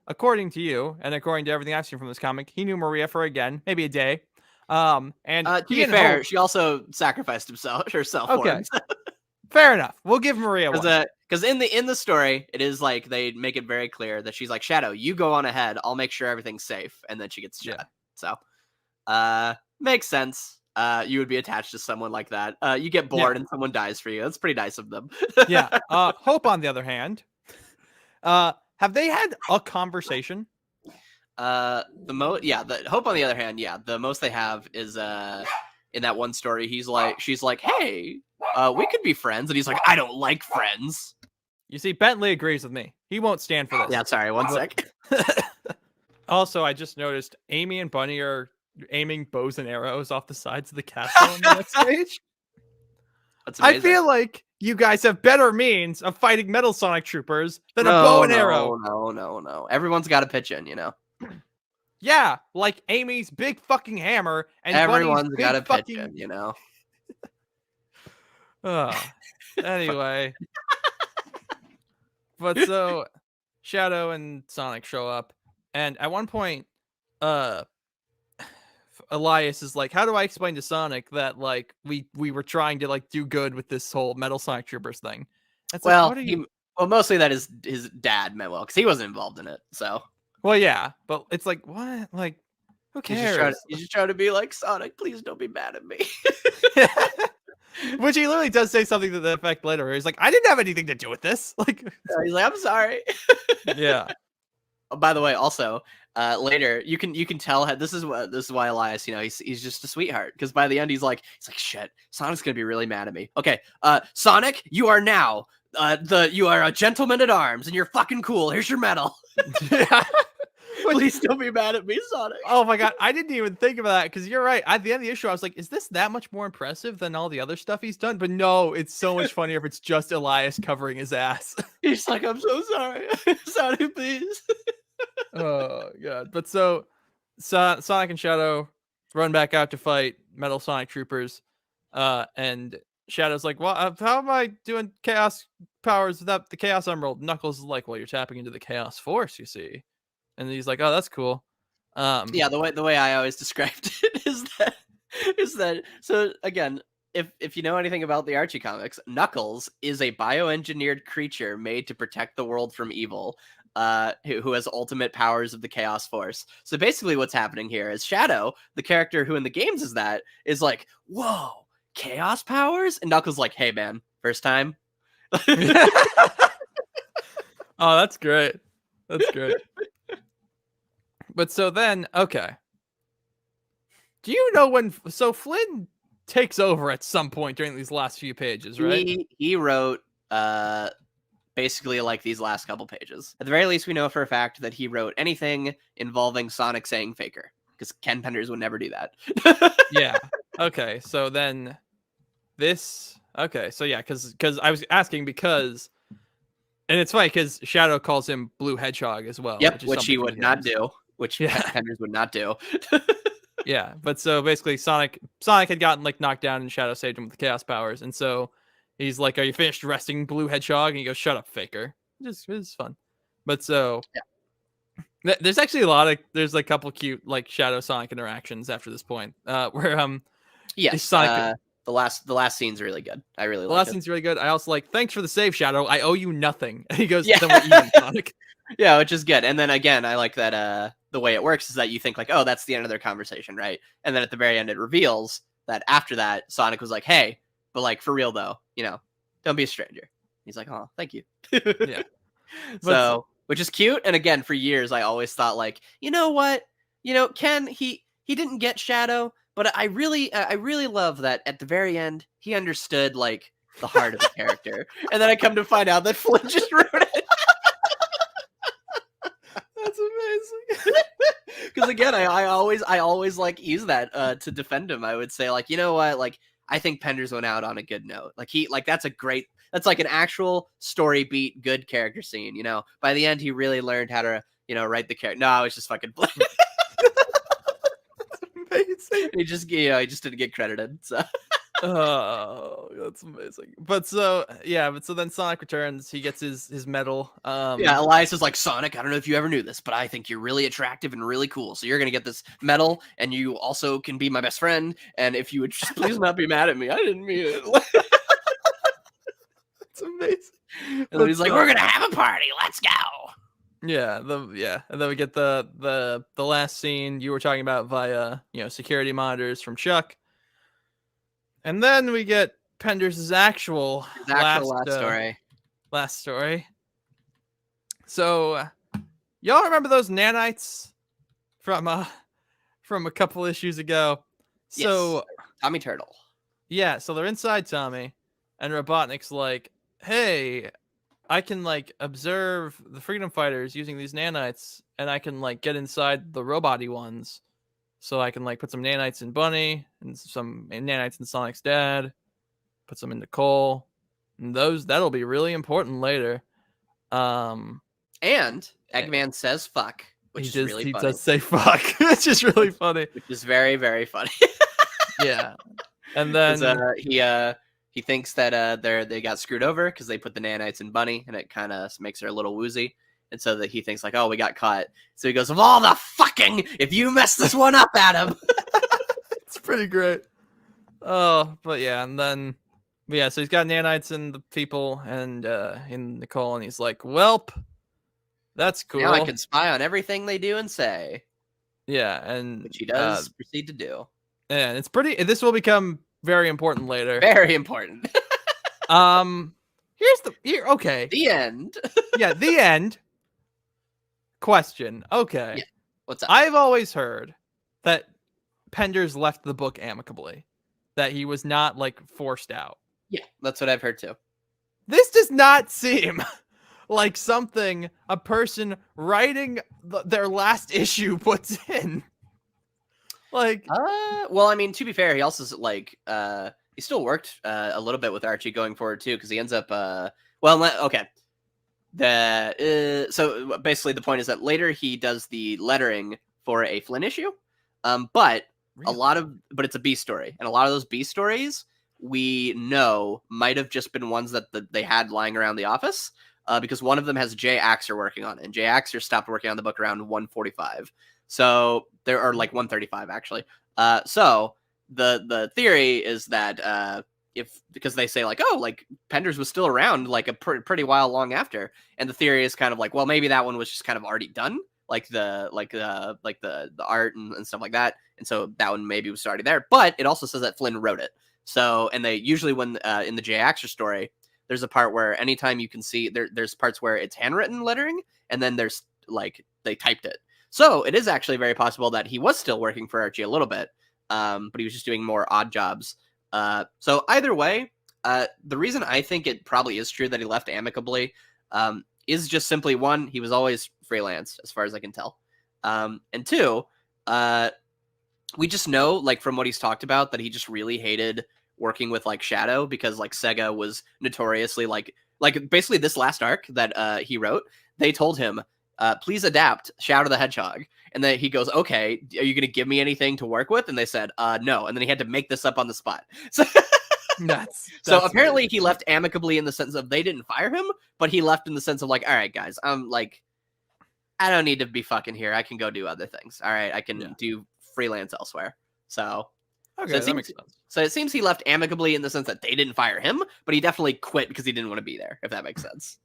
According to you, and according to everything I've seen from this comic, he knew Maria for maybe a day. And to be fair, she also sacrificed herself for him. Fair enough. We'll give Maria one. Because in the story, it is like they make it very clear that she's like, Shadow, you go on ahead. I'll make sure everything's safe, and then she gets shot. So, makes sense. You would be attached to someone like that. You get bored and someone dies for you. That's pretty nice of them. Yeah. Hope, on the other hand, have they had a conversation? The Hope, on the other hand, the most they have is in that one story, she's like, hey, we could be friends, and he's like, I don't like friends. You see, Bentley agrees with me. He won't stand for this. Yeah, sorry, one sec. Also, I just noticed Amy and Bunny are aiming bows and arrows off the sides of the castle on the next page. That's amazing. I feel like you guys have better means of fighting Metal Sonic Troopers than a bow and arrow. No. Everyone's got to pitch in, Yeah, like Amy's big fucking hammer, and everyone's got to pitch in, Anyway. But so Shadow and Sonic show up, and at one point, Elias is like, how do I explain to Sonic that like we were trying to like do good with this whole Metal Sonic Troopers thing? That's well, mostly that is his dad meant well, because he wasn't involved in it. So well, yeah, but it's like, what? Like, who cares? You just try to be like, Sonic, please don't be mad at me. Which he literally does say something to the effect later. Where he's like, I didn't have anything to do with this. Like, he's like, I'm sorry. Yeah. Oh, by the way, also later you can tell this is why Elias, he's just a sweetheart, because by the end he's like shit, Sonic's gonna be really mad at me. Okay, Sonic, you are now you are a gentleman at arms, and you're fucking cool. Here's your medal. Yeah. Please don't be mad at me, Sonic. Oh my god, I didn't even think of that because you're right. At the end of the issue, I was like, is this that much more impressive than all the other stuff he's done? But no, it's so much funnier if it's just Elias covering his ass. He's like, I'm so sorry. Sonic, please. Oh god. But so Sonic and Shadow run back out to fight Metal Sonic Troopers. And Shadow's like, well, how am I doing chaos powers without the Chaos Emerald? Knuckles is like, well, you're tapping into the Chaos Force, you see. And he's like, oh, that's cool. Yeah, the way I always described it is that so again, if you know anything about the Archie comics, Knuckles is a bioengineered creature made to protect the world from evil, who has ultimate powers of the Chaos Force. So basically what's happening here is Shadow, the character who in the games is like, whoa, Chaos powers? And Knuckles like, hey man, first time? Oh, that's great. That's great. But so then, okay. Do you know when? So Flynn takes over at some point during these last few pages, right? He wrote basically like these last couple pages. At the very least, we know for a fact that he wrote anything involving Sonic saying Faker, because Ken Penders would never do that. Yeah. Okay. So then this. Okay. So yeah, because I was asking because, and it's funny because Shadow calls him Blue Hedgehog as well. Yep, which he would not do. Which yeah. Penders would not do. Yeah, but so basically Sonic had gotten like knocked down and Shadow saved him with the Chaos powers, and so he's like, "Are you finished resting, Blue Hedgehog?" And he goes, "Shut up, Faker." It's fun, but so yeah. There's actually there's like a couple cute like Shadow Sonic interactions after this point, where yes, Sonic. The last scene's really good. I really like it. The last scene's really good. I also like, thanks for the save, Shadow. I owe you nothing. And he goes, yeah. Then we're even, Sonic. Yeah, which is good. And then again, I like that the way it works is that you think like, oh, that's the end of their conversation, right? And then at the very end, it reveals that after that, Sonic was like, hey, but like for real though, don't be a stranger. He's like, oh, thank you. Yeah. So, which is cute. And again, for years, I always thought like, you know what? Ken, he didn't get Shadow, but I really love that at the very end, he understood like the heart of the character. And then I come to find out that Flynn just wrote it. That's amazing. Because again, I always like use that to defend him. I would say like, you know what, like I think Penders went out on a good note. Like that's like an actual story beat, good character scene. By the end, he really learned how to write the character. No, I was just fucking playing. That's amazing. He just didn't get credited. So. Oh, that's amazing. But so then Sonic returns. He gets his medal. Yeah, Elias is like, Sonic, I don't know if you ever knew this, but I think you're really attractive and really cool. So you're gonna get this medal, and you also can be my best friend. And if you would just please not be mad at me, I didn't mean it. It's amazing. And then he's like, we're gonna have a party. Let's go. Yeah, and then we get the last scene you were talking about via security monitors from Chuck. And then we get Penders' actual last story. Last story. So, y'all remember those nanites from a couple issues ago? So, yes. Tommy Turtle. Yeah, so they're inside Tommy, and Robotnik's like, "Hey, I can like observe the Freedom Fighters using these nanites, and I can like get inside the robot-y ones." So I can like put some nanites in Bunny and some nanites in Sonic's dad, put some in Nicole, and that'll be really important later. And Eggman says fuck, which is really funny. He does say fuck, which is really funny. Which is very, very funny. Yeah. And then he thinks that they got screwed over because they put the nanites in Bunny, and it kind of makes her a little woozy. And so that he thinks like, oh, we got caught. So he goes, of all the fucking, if you mess this one up, Adam. It's pretty great. Oh, but yeah. And then, so he's got nanites in the people and in Nicole. And he's like, welp, that's cool. Now I can spy on everything they do and say. Yeah. And which he does proceed to do. And it's this will become very important later. Very important. Okay. The end. Yeah. The end. Question. Okay. Yeah. What's up? I've always heard that Penders left the book amicably, that he was not like forced out. Yeah, that's what I've heard too. This does not seem like something a person writing their last issue puts in. Like, well, I mean, to be fair, he also like he still worked a little bit with Archie going forward too, because he ends up okay. So basically the point is that later he does the lettering for a Flynn issue, but really? but it's a B story, and a lot of those B stories we know might have just been ones that they had lying around the office, because one of them has Jay Axer working on it, and Jay Axer stopped working on the book around 145. So there are like 135 actually. So the theory is that if because they say like, oh, like Penders was still around like a pretty while long after, and the theory is kind of like, well, maybe that one was just kind of already done, like the art and stuff like that, and so that one maybe was already there. But it also says that Flynn wrote it. So, and they usually when in the Jay Axer story, there's a part where anytime you can see there's parts where it's handwritten lettering, and then there's like they typed it. So it is actually very possible that he was still working for Archie a little bit, but he was just doing more odd jobs. So either way, the reason I think it probably is true that he left amicably is just simply one, he was always freelance, as far as I can tell. And two, we just know, like, from what he's talked about, that he just really hated working with, like, Shadow, because, like, Sega was notoriously, like basically this last arc that he wrote, they told him, please adapt Shadow the Hedgehog. And then he goes, okay, are you going to give me anything to work with? And they said, no. And then he had to make this up on the spot. So, so apparently amazing. he left amicably in the sense of they didn't fire him, but he left in the sense of like, all right, guys, I'm like, I don't need to be fucking here. I can go do other things. All right, I can do freelance elsewhere. So, Okay, that makes sense. So it seems he left amicably in the sense that they didn't fire him, but he definitely quit because he didn't want to be there, if that makes sense.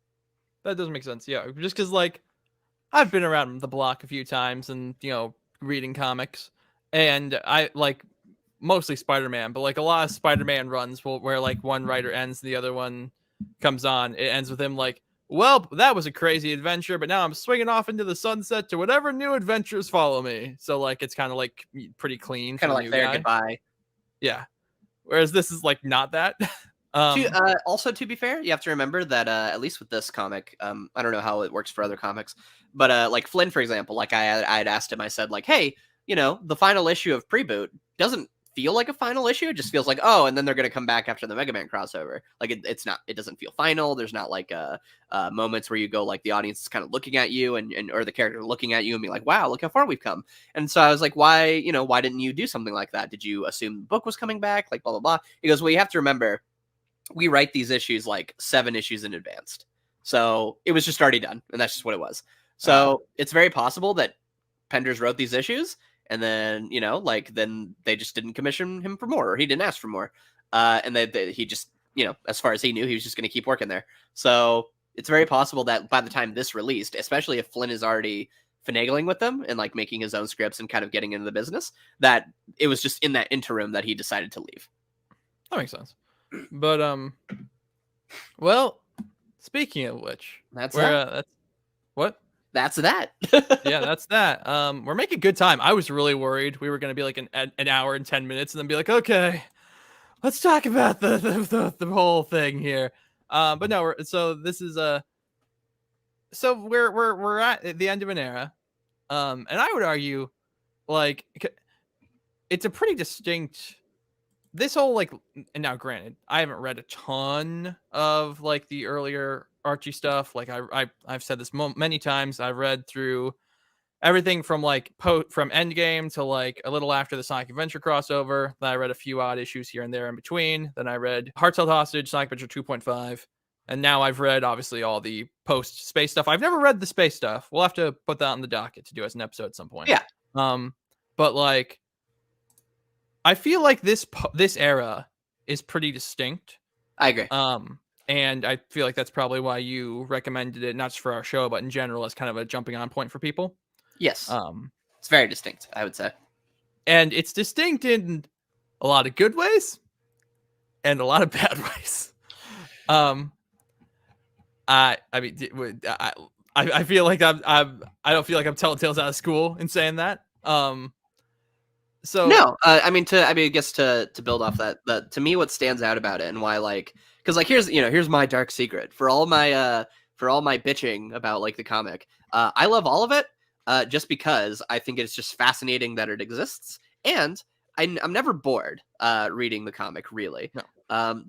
That does make sense. Yeah, just because like I've been around the block a few times and reading comics, and I like mostly Spider-Man, but like a lot of Spider-Man runs where like one writer ends, the other one comes on. It ends with him like, well, that was a crazy adventure, but now I'm swinging off into the sunset to whatever new adventures follow me. So like it's kind of like pretty clean, kind of the like new their guy. goodbye. Yeah. Whereas this is like not that. Also, to be fair, you have to remember that at least with this comic, I don't know how it works for other comics, but like Flynn, for example, like I had asked him, I said like, hey, the final issue of Preboot doesn't feel like a final issue. It just feels like, oh, and then they're gonna come back after the Mega Man crossover. Like it's not. It doesn't feel final. There's not like moments where you go like the audience is kind of looking at you and or the character looking at you and be like, wow, look how far we've come. And so I was like, why didn't you do something like that? Did you assume the book was coming back? Like blah blah blah. He goes, well, you have to remember, we write these issues like 7 issues in advance. So it was just already done, and that's just what it was. So it's very possible that Penders wrote these issues, and then, then they just didn't commission him for more, or he didn't ask for more. And he just, as far as he knew, he was just going to keep working there. So it's very possible that by the time this released, especially if Flynn is already finagling with them and like making his own scripts and kind of getting into the business, that it was just in that interim that he decided to leave. That makes sense. But well, speaking of which, that's what? That's that. Yeah, that's that. We're making good time. I was really worried we were gonna be like an hour and 10 minutes, and then be like, okay, let's talk about the whole thing here. But no, this is so we're at the end of an era, and I would argue, like, it's a pretty distinct. This whole like, and now granted, I haven't read a ton of like the earlier Archie stuff. Like I've said this many times. I've read through everything from like from Endgame to like a little after the Sonic Adventure crossover. Then I read a few odd issues here and there in between. Then I read Heart Held Hostage, Sonic Adventure 2.5. And now I've read obviously all the post space stuff. I've never read the space stuff. We'll have to put that on the docket to do as an episode at some point. Yeah. But like, I feel like this era is pretty distinct. I agree. And I feel like that's probably why you recommended it, not just for our show, but in general as kind of a jumping on point for people. Yes. It's very distinct, I would say. And it's distinct in a lot of good ways and a lot of bad ways. I mean, I feel like I don't feel like I'm telling tales out of school in saying that. So no, I guess to build off that, to me, what stands out about it and why, like, because like here's my dark secret for all my for all my bitching about like the comic, I love all of it. Just because I think it's just fascinating that it exists, and I'm never bored reading the comic. Really, No.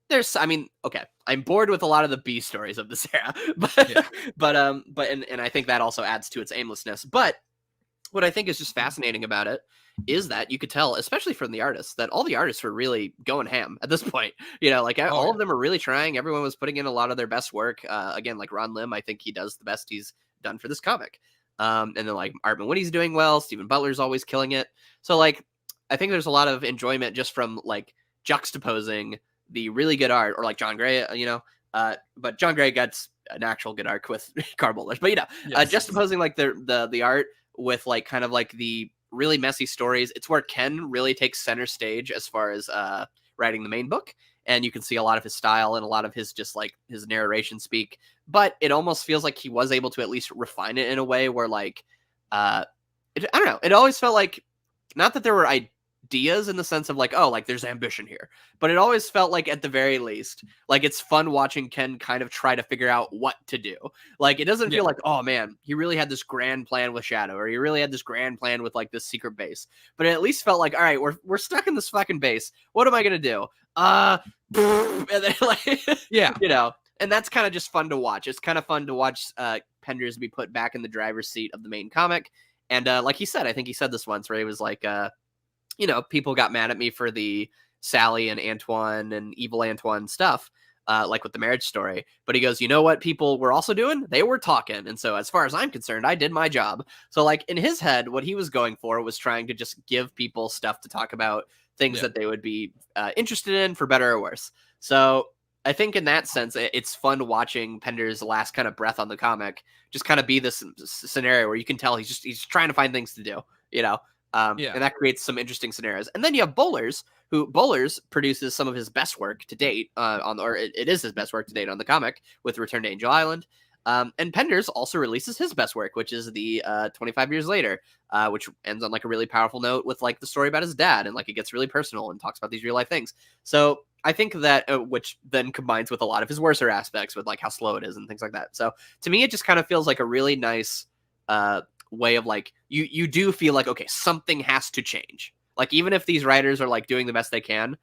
There's, I mean, okay, I'm bored with a lot of the B stories of this era, but Yeah. but I think that also adds to its aimlessness. But what I think is just fascinating about it is that you could tell, especially from the artists, that all the artists were really going ham at this point. Like Oh, all yeah. of them are really trying. Everyone was putting in a lot of their best work. Again, like Ron Lim, I think he does the best he's done for this comic. And then like Art Woody's doing well. Stephen Butler's always killing it. So like, I think there's a lot of enjoyment just from like juxtaposing the really good art, or like John Gray, but John Gray gets an actual good arc with Car Bowlers. But Yes. juxtaposing like the art with like kind of like the really messy stories. It's where Ken really takes center stage as far as writing the main book, and you can see a lot of his style and a lot of his just like his narration speak. But it almost feels like he was able to at least refine it in a way where like I don't know. It always felt like, not that there were ideas in the sense of like, oh, like there's ambition here, but it always felt like at the very least, like it's fun watching Ken kind of try to figure out what to do. Like it doesn't feel like, oh man, he really had this grand plan with Shadow, or he really had this grand plan with like this secret base. But it at least felt like, all right, we're stuck in this fucking base. What am I gonna do? And then like Yeah. and that's kind of just fun to watch. It's kind of fun to watch Penders be put back in the driver's seat of the main comic. And like he said, I think he said this once, where he was like, people got mad at me for the Sally and Antoine and evil Antoine stuff, like with the marriage story. But he goes, you know what people were also doing? They were talking. And so as far as I'm concerned, I did my job. So like in his head, what he was going for was trying to just give people stuff to talk about, things that they would be interested in, for better or worse. So I think in that sense, it's fun watching Pender's last kind of breath on the comic just kind of be this scenario where you can tell he's trying to find things to do, and that creates some interesting scenarios. And then you have Bowlers, who produces some of his best work to date it is his best work to date on the comic with Return to Angel Island. And Penders also releases his best work, which is the 25 Years Later, which ends on like a really powerful note with like the story about his dad, and like it gets really personal and talks about these real life things. So I think that which then combines with a lot of his worser aspects with like how slow it is and things like that. So to me, it just kind of feels like a really nice way of like, you do feel like, okay, something has to change. Like even if these writers are like doing the best they can,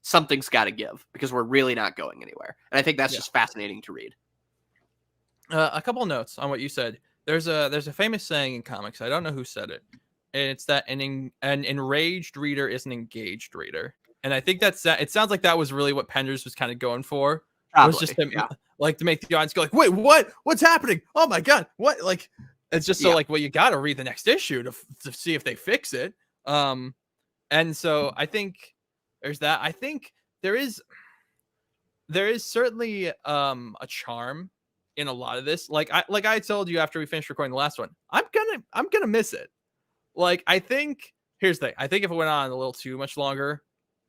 something's got to give, because we're really not going anywhere. And I think that's just fascinating to read. A couple of notes on what you said. There's a famous saying in comics. I don't know who said it. And it's that an enraged reader is an engaged reader. And I think it sounds like that was really what Penders was kind of going for. Probably, was just like to make the audience go like, wait, what's happening? Oh my god, what? Like it's just so like, well, you got to read the next issue to see if they fix it. And so I think there's that. I think there is certainly a charm in a lot of this. Like I told you after we finished recording the last one, I'm gonna miss it. Like I think here's the thing. I think if it went on a little too much longer,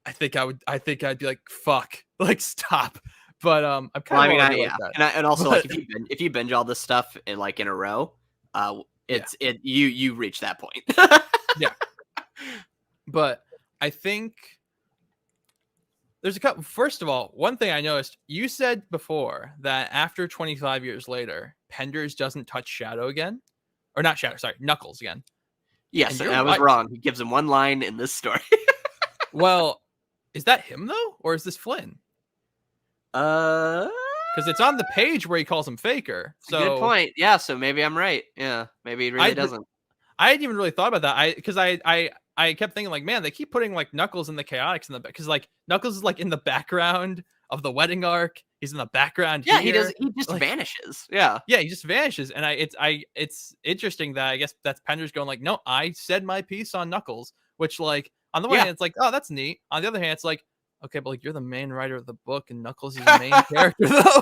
I think I'd be like, fuck, like stop. But I'm kind of like that. And also like if you binge all this stuff in a row, you reach that point. Yeah. But I think there's a couple. First of all, one thing I noticed, you said before that after 25 years later, Penders doesn't touch Shadow again, or not Shadow, sorry, Knuckles again. Yes, I was wrong. He gives him one line in this story. Well, is that him though, or is this Flynn? Because it's on the page where he calls him Faker. So good point. Yeah, so maybe I'm right. Yeah, maybe he really doesn't. I hadn't even really thought about that. Because I kept thinking like, man, they keep putting like Knuckles and the Chaotix in the back, because like Knuckles is like in the background of the wedding arc. He's in the background. Yeah, here. He just vanishes. Yeah, he just vanishes. And it's interesting that I guess that's Penders going like, no, I said my piece on Knuckles, which like on the one hand it's like, oh, that's neat. On the other hand, it's like, okay, but like you're the main writer of the book, and Knuckles is the main character though,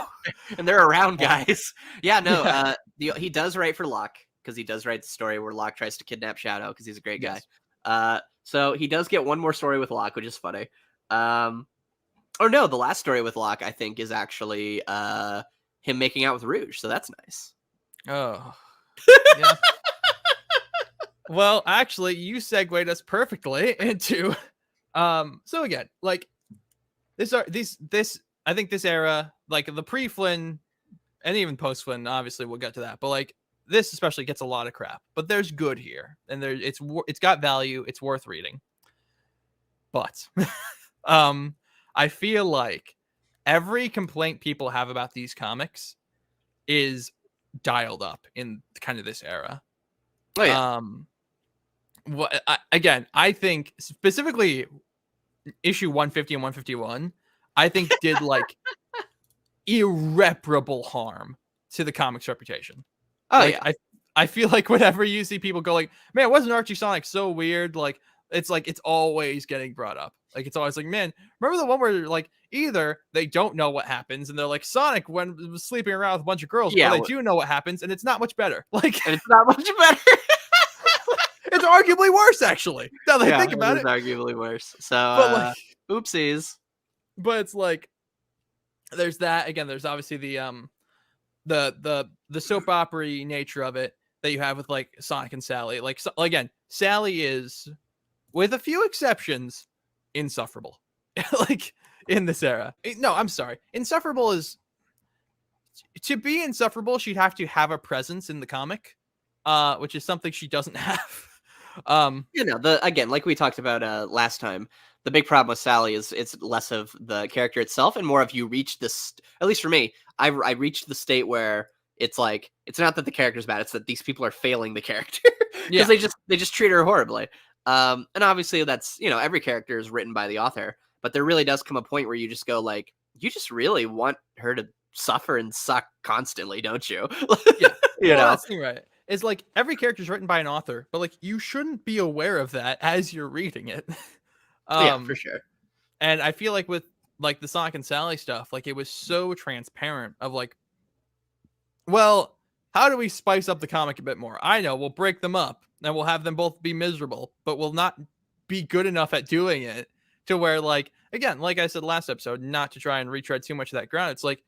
and they're around guys. Yeah, no, he does write for Locke, because he does write the story where Locke tries to kidnap Shadow because he's a great guy. So he does get one more story with Locke, which is funny. Or no, the last story with Locke, I think, is actually him making out with Rouge. So that's nice. Oh, yeah. Well, actually, you segued us perfectly into. So again, like this I think this era, like the pre-Flynn and even post Flynn, obviously we'll get to that, but like this especially gets a lot of crap, but there's good here, and it's got value, it's worth reading. But I feel like every complaint people have about these comics is dialed up in kind of this era. Oh yeah. I think specifically issue 150 and 151, I think did like irreparable harm to the comic's reputation. Oh like, yeah. I feel like whenever you see people go like, man, wasn't Archie Sonic so weird? Like it's always getting brought up. Like it's always like, man, remember the one where like either they don't know what happens and they're like Sonic was sleeping around with a bunch of girls, Yeah, or they do know what happens and it's not much better. Like and it's not much better. it's arguably worse actually. Now that I think about it, arguably worse. So, but like, oopsies. but it's like there's that again. There's obviously the soap opera nature of it that you have with like Sonic and Sally. Like so, again, Sally is, with a few exceptions, insufferable. Like in this era. No, I'm sorry. Insufferable is, to be insufferable, she'd have to have a presence in the comic, which is something she doesn't have. Again, like we talked about last time, the big problem with Sally is it's less of the character itself and more of you reach this. At least for me, I reached the state where it's like it's not that the character's bad; it's that these people are failing the character because they just treat her horribly. And obviously, that's every character is written by the author, but there really does come a point where you just go like, you just really want her to suffer and suck constantly, don't you? Yeah, that's right. It's like every character is written by an author, but like you shouldn't be aware of that as you're reading it. Yeah, for sure. And I feel like with like the Sonic and Sally stuff, like it was so transparent of like, well, how do we spice up the comic a bit more? I know we'll break them up and we'll have them both be miserable, but we'll not be good enough at doing it to where, like, again, like I said last episode, not to try and retread too much of that ground. It's like,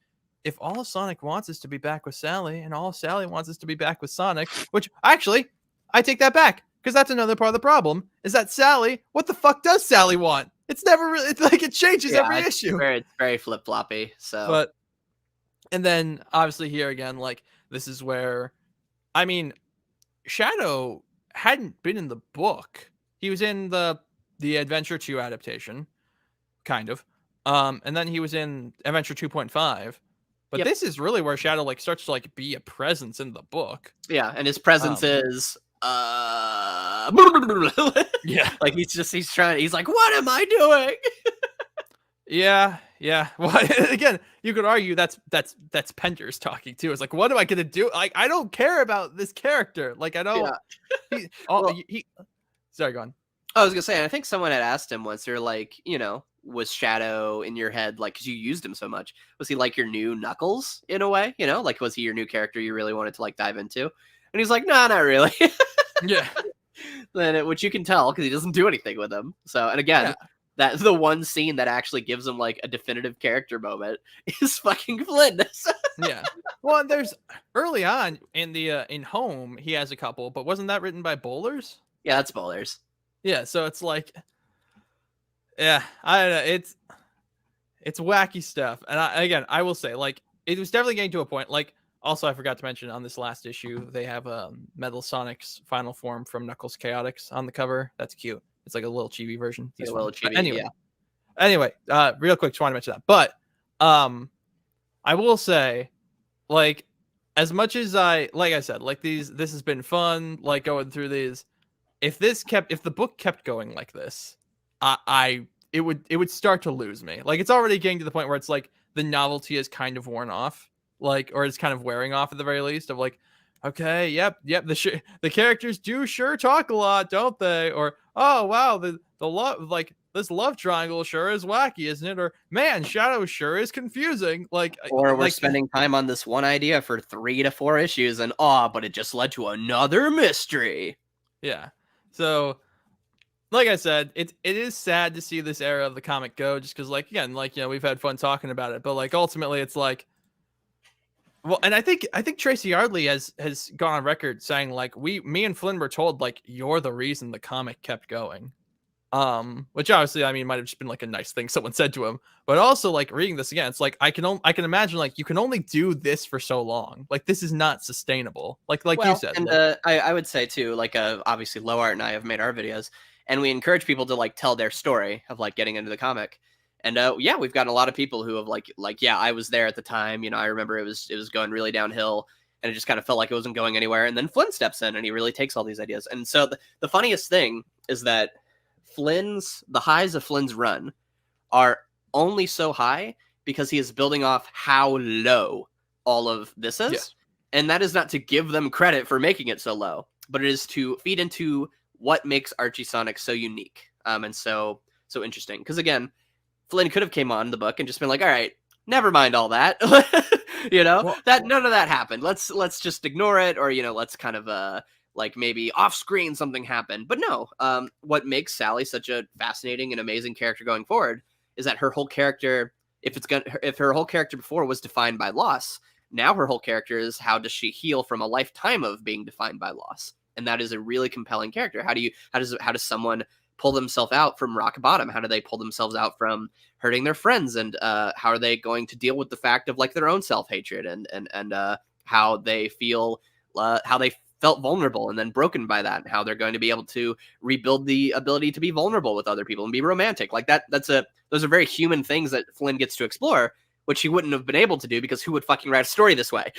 if all Sonic wants is to be back with Sally and all Sally wants is to be back with Sonic, which actually I take that back because that's another part of the problem is that Sally, what the fuck does Sally want? It's never really, it's like it changes every issue. It's very flip floppy. So, but, and then obviously here again, like this is where, I mean, Shadow hadn't been in the book. He was in the Adventure 2 adaptation, kind of. And then he was in Adventure 2.5. But this is really where Shadow like starts to like be a presence in the book. Yeah, and his presence is yeah, like he's like, what am I doing? yeah. Well, again, you could argue that's Penders talking too. It's like, what am I gonna do? Like, I don't care about this character. Like, I don't. Yeah. Sorry, go on. I was gonna say, and I think someone had asked him once. They're like, was Shadow in your head, like, because you used him so much? Was he like your new Knuckles in a way? Like, was he your new character you really wanted to like dive into? And he's like, no, not really. Yeah. Which you can tell because he doesn't do anything with him. So, and again, that's the one scene that actually gives him like a definitive character moment is fucking Flynn. Yeah. Well, there's early on in the in Home, he has a couple, but wasn't that written by Bowlers? Yeah, that's Bowlers. Yeah, so it's like, yeah, I don't know. It's wacky stuff. And I will say, like, it was definitely getting to a point. Like, also, I forgot to mention on this last issue, they have Metal Sonic's final form from Knuckles Chaotix on the cover. That's cute. It's like a little chibi version. He's a little chibi. Anyway, real quick, just want to mention that. But I will say, like, as much as like I said, like this has been fun, like going through these. If the book kept going like this, it would start to lose me. Like it's already getting to the point where it's like the novelty is kind of worn off, like, or it's kind of wearing off at the very least. Of like, okay, yep, the characters do sure talk a lot, don't they? Or oh wow, the love, like this love triangle sure is wacky, isn't it? Or man, Shadow sure is confusing. Like, or we're spending time on this one idea for 3 to 4 issues, and but it just led to another mystery. Yeah. So, like I said, it is sad to see this era of the comic go, just because, like, again, like, we've had fun talking about it, but like ultimately, it's like, well, and I think Tracy Yardley has gone on record saying like me and Flynn were told like you're the reason the comic kept going. Which obviously, I mean, might have just been like a nice thing someone said to him, but also like reading this again, it's like I can imagine like you can only do this for so long. Like this is not sustainable. Like you Well, said, and like I would say too, like obviously Low Art and I have made our videos, and we encourage people to like tell their story of like getting into the comic. And yeah, we've gotten a lot of people who have like yeah, I was there at the time. You know, I remember it was going really downhill, and it just kind of felt like it wasn't going anywhere. And then Flynn steps in, and he really takes all these ideas. And so the funniest thing is that the highs of Flynn's run are only so high because he is building off how low all of this is. Yeah. And that is not to give them credit for making it so low, but it is to feed into what makes Archie Sonic so unique and so interesting. Because again, Flynn could have came on the book and just been like, all right, never mind all that. You know, Well, that none of that happened. Let's just ignore it, or you know, let's kind of like maybe off screen something happened. But no, what makes Sally such a fascinating and amazing character going forward is that her whole character, if her whole character before was defined by loss, now her whole character is how does she heal from a lifetime of being defined by loss. And that is a really compelling character. How does someone pull themselves out from rock bottom? How do they pull themselves out from hurting their friends? And how are they going to deal with the fact of like their own self-hatred and how they feel, how they felt vulnerable and then broken by that, and how they're going to be able to rebuild the ability to be vulnerable with other people and be romantic. Like those are very human things that Flynn gets to explore, which he wouldn't have been able to do because who would fucking write a story this way?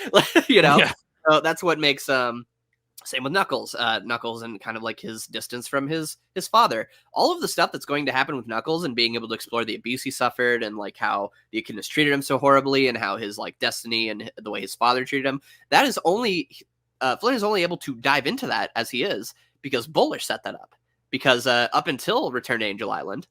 You know? yeah. So that's what makes same with Knuckles. Knuckles and kind of like his distance from his father. All of the stuff that's going to happen with Knuckles and being able to explore the abuse he suffered and like how the Echidnas treated him so horribly and how his like destiny and the way his father treated him. That is only Flynn is only able to dive into that as he is because Bowler set that up. Because up until Return to Angel Island,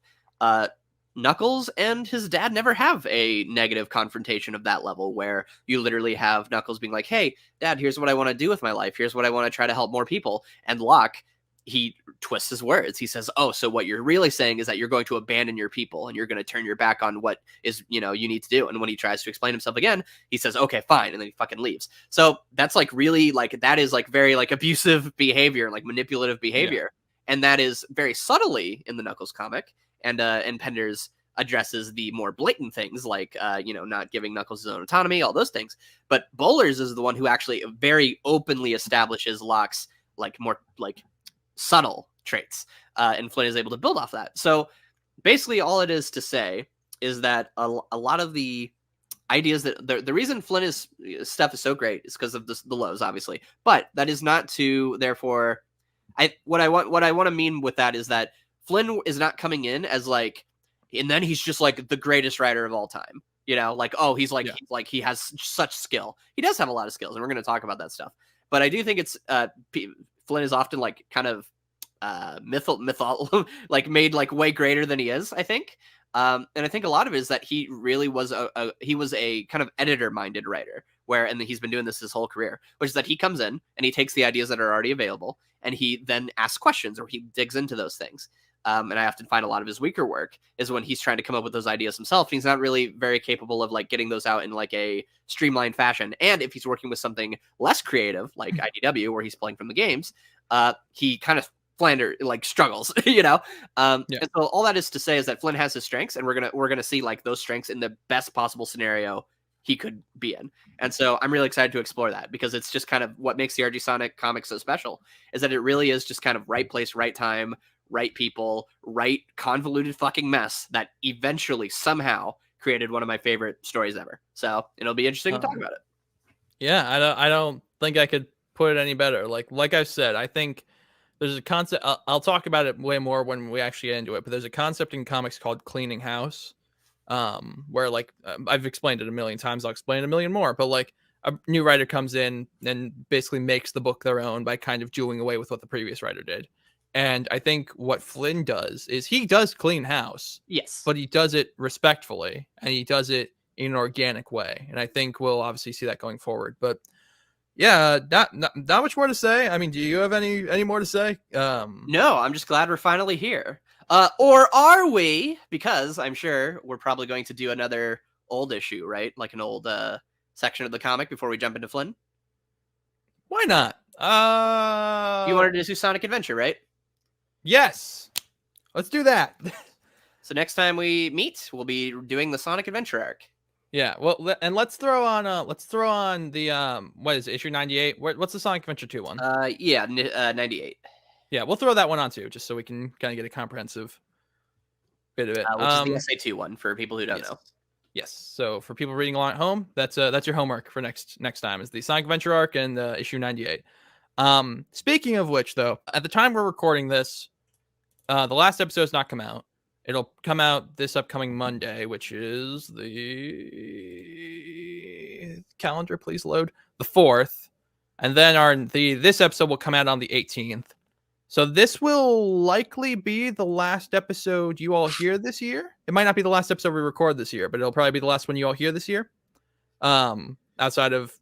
Knuckles and his dad never have a negative confrontation of that level where you literally have Knuckles being like, hey, Dad, here's what I want to do with my life. Here's what I want to try to help more people. And Locke, he twists his words. He says, oh, so what you're really saying is that you're going to abandon your people and you're going to turn your back on what is, you know, you need to do. And when he tries to explain himself again, he says, okay, fine. And then he fucking leaves. So that's like really like, that is like very like abusive behavior, like manipulative behavior. Yeah. And that is very subtly in the Knuckles comic. And Penders addresses the more blatant things like, you know, not giving Knuckles his own autonomy, all those things. But Bowlers is the one who actually very openly establishes Locke's like more like subtle traits. And Flynn is able to build off that. So basically all it is to say is that a lot of the ideas that the reason Flynn's stuff is so great is because of the lows, obviously. But that is not to therefore what I want to mean with that is that Flynn is not coming in as like, and then he's just like the greatest writer of all time. You know, like, oh, he's like, he has such skill. He does have a lot of skills, and we're going to talk about that stuff. But I do think it's Flynn is often like kind of like made like way greater than he is, I think. And I think a lot of it is that he really was he was a kind of editor minded writer and he's been doing this his whole career, which is that he comes in and he takes the ideas that are already available and he then asks questions or he digs into those things. And I often find a lot of his weaker work is when he's trying to come up with those ideas himself. He's not really very capable of like getting those out in like a streamlined fashion. And if he's working with something less creative, like IDW, where he's pulling from the games, he kind of struggles, you know? And so all that is to say is that Flynn has his strengths and we're gonna see like those strengths in the best possible scenario he could be in. And so I'm really excited to explore that because it's just kind of what makes the RG Sonic comic so special is that it really is just kind of right place, right time, right people, right convoluted fucking mess that eventually somehow created one of my favorite stories ever. So it'll be interesting to talk about it. Yeah, I don't think I could put it any better. Like I've said, I think there's a concept. I'll talk about it way more when we actually get into it. But there's a concept in comics called cleaning house, where like I've explained it a million times. I'll explain it a million more. But like a new writer comes in and basically makes the book their own by kind of doing away with what the previous writer did. And I think what Flynn does is he does clean house. Yes. But he does it respectfully and he does it in an organic way. And I think we'll obviously see that going forward. But yeah, not much more to say. I mean, do you have any more to say? No, I'm just glad we're finally here. Or are we? Because I'm sure we're probably going to do another old issue, right? Like an old section of the comic before we jump into Flynn. Why not? You wanted to do Sonic Adventure, right? Yes. let's do that. So next time we meet, we'll be doing the Sonic Adventure arc. Yeah, well, and let's throw on the what is it, issue 98? What's the Sonic Adventure 2 one? 98. Yeah, we'll throw that one on too, just so we can kind of get a comprehensive bit of it. Which is the SA2 one for people who don't know. Yes. So for people reading along at home, that's your homework for next time is the Sonic Adventure arc and issue 98. Speaking of which, though, at the time we're recording this, the last episode's not come out. It'll come out this upcoming Monday, which is the calendar. Please load the 4th, and then this episode will come out on the 18th. So this will likely be the last episode you all hear this year. It might not be the last episode we record this year, but it'll probably be the last one you all hear this year. Outside of,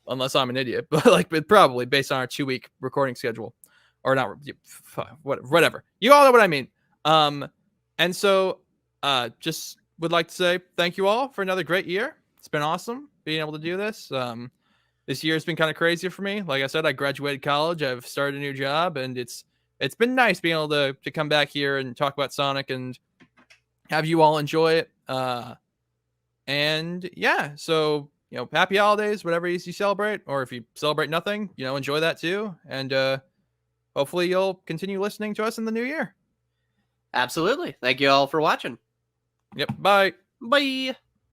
unless I'm an idiot, but probably based on our 2-week recording schedule, or not, whatever. You all know what I mean. And so, just would like to say thank you all for another great year. It's been awesome being able to do this. This year has been kind of crazy for me. Like I said, I graduated college. I've started a new job, and it's been nice being able to come back here and talk about Sonic and have you all enjoy it. And yeah, so happy holidays, whatever it is you celebrate, or if you celebrate nothing, enjoy that too. And hopefully you'll continue listening to us in the new year. Absolutely. Thank you all for watching. Yep. Bye. Bye.